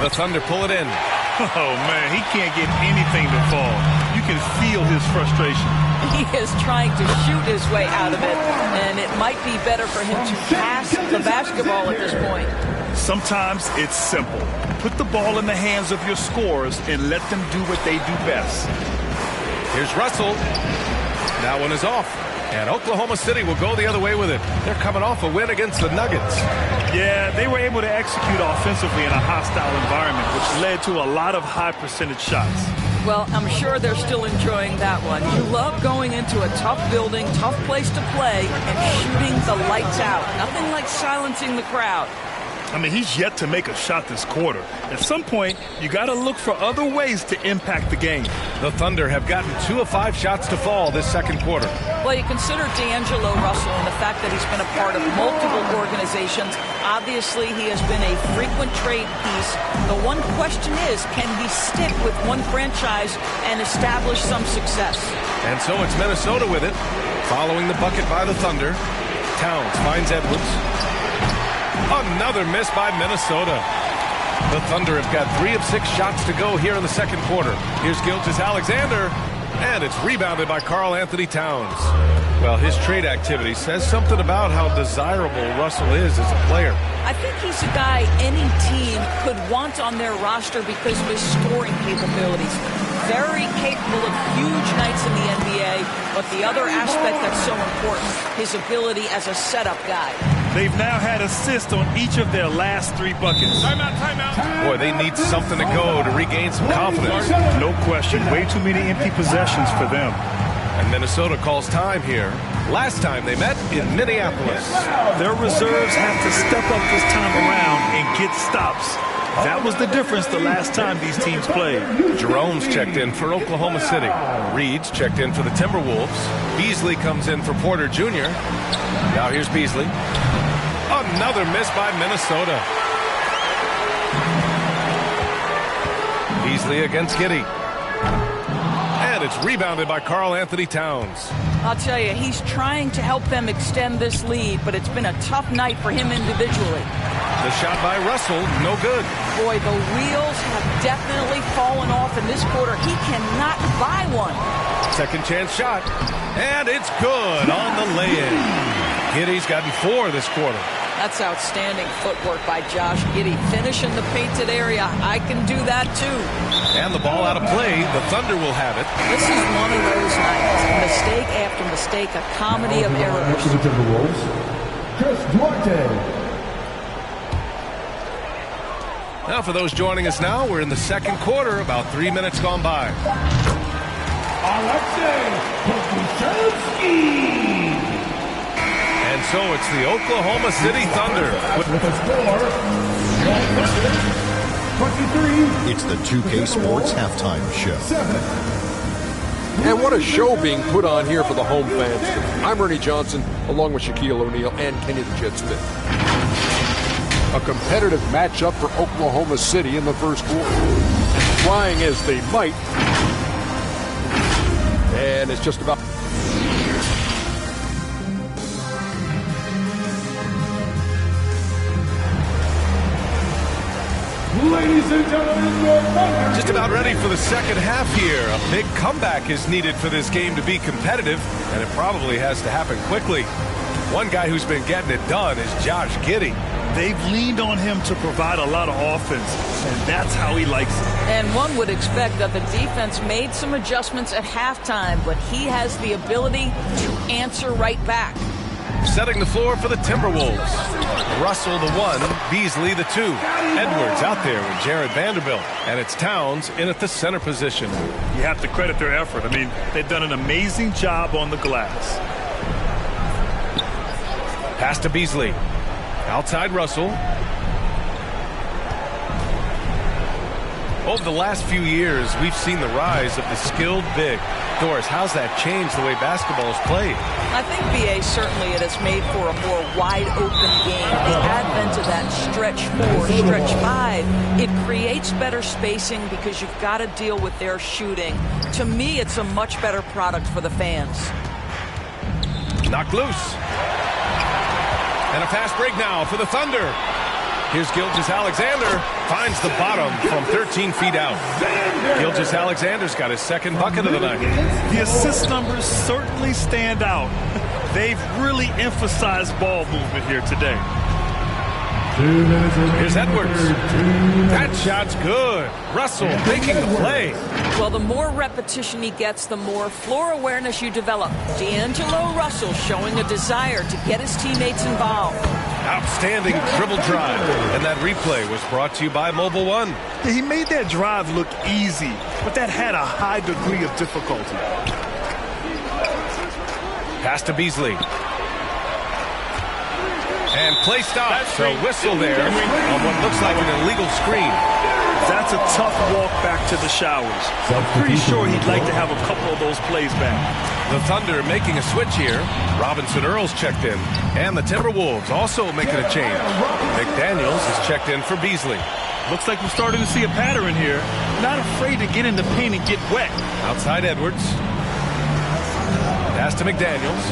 The Thunder pull it in. Oh, man, he can't get anything to fall. You can feel his frustration. He is trying to shoot his way out of it, and it might be better for him to pass the basketball at this point. Sometimes it's simple. Put the ball in the hands of your scorers and let them do what they do best. Here's Russell. That one is off. And Oklahoma City will go the other way with it. They're coming off a win against the Nuggets. Yeah, they were able to execute offensively in a hostile environment, which led to a lot of high percentage shots. Well, I'm sure they're still enjoying that one. You love going into a tough building, tough place to play, and shooting the lights out. Nothing like silencing the crowd. I mean, he's yet to make a shot this quarter. At some point, you got to look for other ways to impact the game. The Thunder have gotten 2 of 5 shots to fall this second quarter. Well, you consider D'Angelo Russell and the fact that he's been a part of multiple organizations. Obviously, he has been a frequent trade piece. The one question is, can he stick with one franchise and establish some success? And so it's Minnesota with it. Following the bucket by the Thunder, Towns finds Edwards. Another miss by Minnesota. The Thunder have got 3 of 6 shots to go here in the second quarter. Here's Gilgeous-Alexander, and it's rebounded by Karl-Anthony Towns. Well, his trade activity says something about how desirable Russell is as a player. I think he's a guy any team could want on their roster because of his scoring capabilities. Very capable of huge nights in the NBA, but the other aspect that's so important, his ability as a setup guy. They've now had assists on each of their last 3 buckets. Timeout. Boy, they need something to go to regain some confidence. No question. Way too many empty possessions for them. And Minnesota calls time here. Last time they met in Minneapolis. Their reserves have to step up this time around and get stops. That was the difference the last time these teams played. Jerome's checked in for Oklahoma City. Reed's checked in for the Timberwolves. Beasley comes in for Porter Jr. Now here's Beasley. Another miss by Minnesota. Beasley against Giddey. And it's rebounded by Karl-Anthony Towns. I'll tell you, he's trying to help them extend this lead, but it's been a tough night for him individually. The shot by Russell, no good. Boy, the wheels have definitely fallen off in this quarter. He cannot buy one. Second chance shot. And it's good on the lay-in. Giddey's gotten 4 this quarter. That's outstanding footwork by Josh Giddey. Finishing the painted area. I can do that too. And the ball out of play. The Thunder will have it. This is one of those nights. Mistake after mistake. A comedy of errors. The Timberwolves, Chris Duarte. Now for those joining us now, we're in the second quarter. About 3 minutes gone by. Alexei Pokusevski. And so it's the Oklahoma City Thunder. With a score, 23. It's the 2K Sports Halftime Show. 7. And what a show being put on here for the home fans. I'm Ernie Johnson, along with Shaquille O'Neal and Kenny the Jet Smith. A competitive matchup for Oklahoma City in the first quarter. Trying as they might. And it's just about... Ladies and gentlemen, your Thunder. Just about ready for the second half here. A big comeback is needed for this game to be competitive, and it probably has to happen quickly. One guy who's been getting it done is Josh Giddey. They've leaned on him to provide a lot of offense, and that's how he likes it. And one would expect that the defense made some adjustments at halftime, but he has the ability to answer right back. Setting the floor for the Timberwolves. Russell the 1, Beasley the 2. Edwards out there with Jared Vanderbilt. And it's Towns in at the center position. You have to credit their effort. I mean, they've done an amazing job on the glass. Pass to Beasley. Outside Russell. Over the last few years, we've seen the rise of the skilled big. Doris, how's that changed the way basketball is played? I think, B.A., certainly it has made for a more wide-open game. The advent of that stretch 4, stretch 5, it creates better spacing because you've got to deal with their shooting. To me, it's a much better product for the fans. Knocked loose. And a fast break now for the Thunder. Here's Gilgeous-Alexander. Finds the bottom from 13 feet out. Gilgeous-Alexander's got his second bucket of the night. The assist numbers certainly stand out. They've really emphasized ball movement here today. Here's Edwards. That shot's good. Russell making the play. Well, the more repetition he gets, the more floor awareness you develop. D'Angelo Russell showing a desire to get his teammates involved. Outstanding dribble drive. And that replay was brought to you by Mobile One. He made that drive look easy, but that had a high degree of difficulty. Pass to Beasley. And play stops. So whistle there on what looks like an illegal screen. That's a tough walk back to the showers. I'm pretty sure he'd like to have a couple of those plays back. The Thunder making a switch here. Robinson Earls checked in. And the Timberwolves also making a change. McDaniels is checked in for Beasley. Looks like we're starting to see a pattern here. Not afraid to get in the paint and get wet. Outside Edwards. Pass to McDaniels.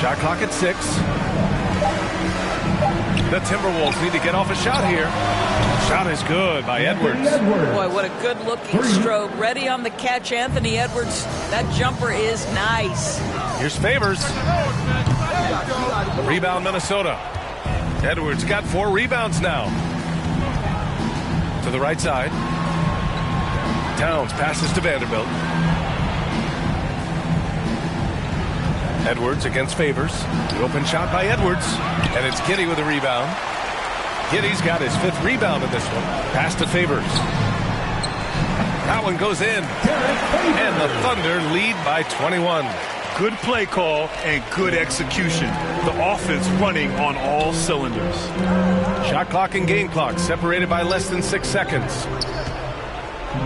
Shot clock at 6. The Timberwolves need to get off a shot here. Shot is good by Edwards. Boy, what a good-looking stroke. Ready on the catch, Anthony Edwards. That jumper is nice. Here's Favors. Rebound, Minnesota. Edwards got 4 rebounds now. To the right side. Towns passes to Vanderbilt. Edwards against Favors. The open shot by Edwards. And it's Giddey with a rebound. Giddey's got his 5th rebound in this one. Pass to Favors. That one goes in. And the Thunder lead by 21. Good play call and good execution. The offense running on all cylinders. Shot clock and game clock separated by less than 6 seconds.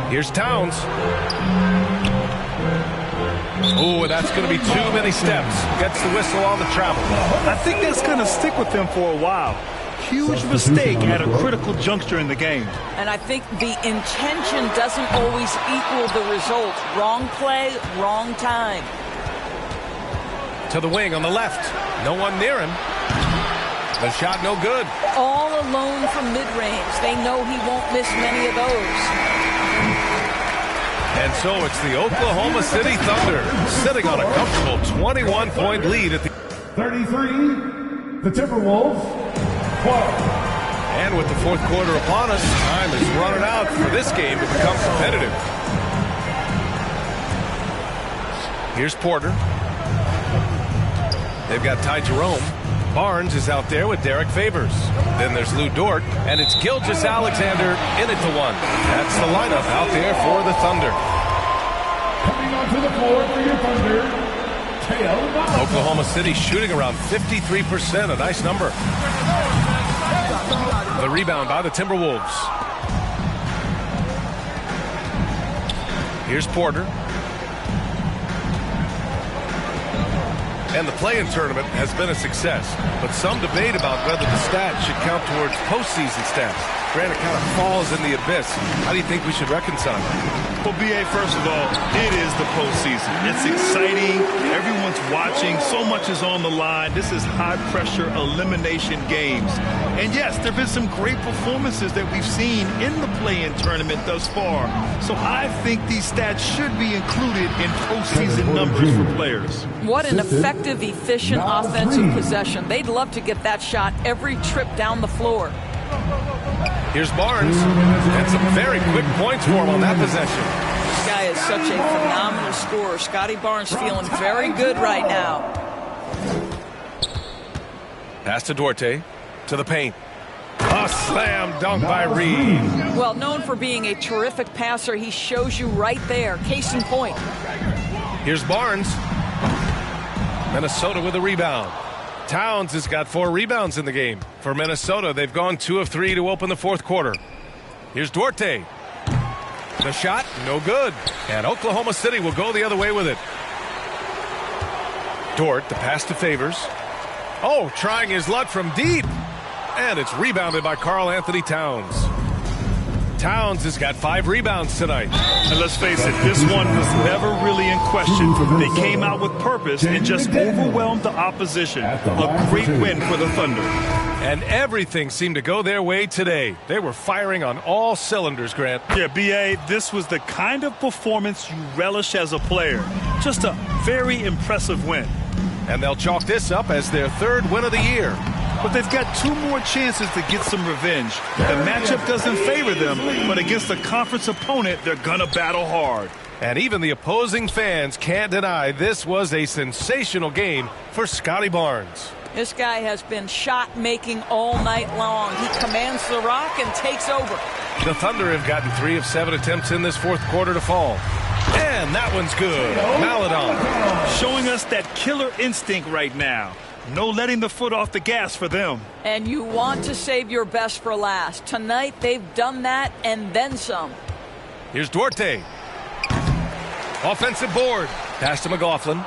Here's Towns. Oh, that's going to be too many steps. Gets the whistle on the travel. I think that's going to stick with him for a while. Huge mistake at a critical juncture in the game. And I think the intention doesn't always equal the result. Wrong play, wrong time. To the wing on the left. No one near him. The shot no good. All alone from mid-range. They know he won't miss many of those. And so it's the Oklahoma City Thunder sitting on a comfortable 21-point lead at the 33, the Timberwolves, 12. And with the 4th quarter upon us, time is running out for this game to become competitive. Here's Porter. They've got Ty Jerome. Barnes is out there with Derek Favors. Then there's Lou Dort, and it's Gilgeous-Alexander in it to 1. That's the lineup out there for the Thunder. Coming onto the floor for your Thunder, Oklahoma City shooting around 53%, a nice number. The rebound by the Timberwolves. Here's Porter. And the play-in tournament has been a success, but some debate about whether the stats should count towards postseason stats. Grant, it kind of falls in the abyss. How do you think we should reconcile it? Well, B.A., first of all, it is the postseason. It's exciting. Everyone's watching. So much is on the line. This is high-pressure elimination games. And, yes, there have been some great performances that we've seen in the play-in tournament thus far. So I think these stats should be included in postseason numbers for players. What an effective, efficient offensive possession. They'd love to get that shot every trip down the floor. Here's Barnes, and some very quick points for him on that possession. This guy is such a phenomenal scorer. Scotty Barnes feeling very good right now. Pass to Duarte, to the paint. A slam dunk by Reed. Well, known for being a terrific passer, he shows you right there. Case in point. Here's Barnes. Minnesota with a rebound. Towns has got 4 rebounds in the game. For Minnesota, they've gone 2 of 3 to open the fourth quarter. Here's Duarte. The shot, no good. And Oklahoma City will go the other way with it. Dort, the pass to Favors. Oh, trying his luck from deep. And it's rebounded by Karl Anthony Towns. Towns has got 5 rebounds tonight. And let's face it, this one was never really in question. They came out with purpose and just overwhelmed the opposition. A great win for the Thunder. And everything seemed to go their way today. They were firing on all cylinders, Grant. Yeah, B.A., this was the kind of performance you relish as a player. Just a very impressive win. And they'll chalk this up as their 3rd win of the year. But they've got 2 more chances to get some revenge. The matchup doesn't favor them, but against a conference opponent, they're going to battle hard. And even the opposing fans can't deny this was a sensational game for Scotty Barnes. This guy has been shot-making all night long. He commands the rock and takes over. The Thunder have gotten 3 of 7 attempts in this fourth quarter to fall. And that one's good. Maladon. Showing us that killer instinct right now. No letting the foot off the gas for them. And you want to save your best for last. Tonight, they've done that and then some. Here's Duarte. Offensive board. Pass to McLaughlin.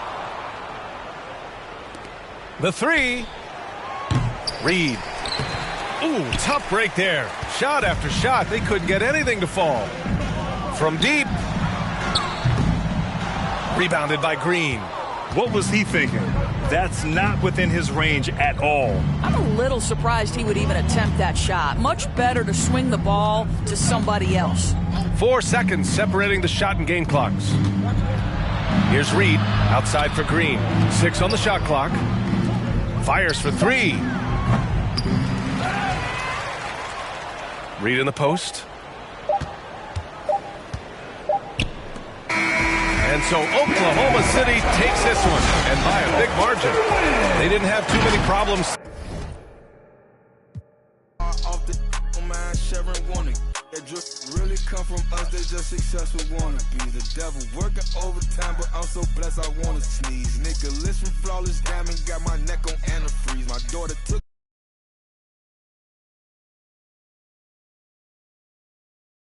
The 3. Reed. Ooh, tough break there. Shot after shot. They couldn't get anything to fall. From deep. Rebounded by Green. What was he thinking? That's not within his range at all. I'm a little surprised he would even attempt that shot. Much better to swing the ball to somebody else. 4 seconds separating the shot and game clocks. Here's Reed, outside for Green. 6 on the shot clock. Fires for 3. Reed in the post. And so Oklahoma City takes this one, and by a big margin. They didn't have too many problems. Really come from us, they just successful wannabes. The devil working overtime, but I'm so blessed I wanna sneeze. Nicholas from Flawless Diamond got my neck on antifreeze. My daughter took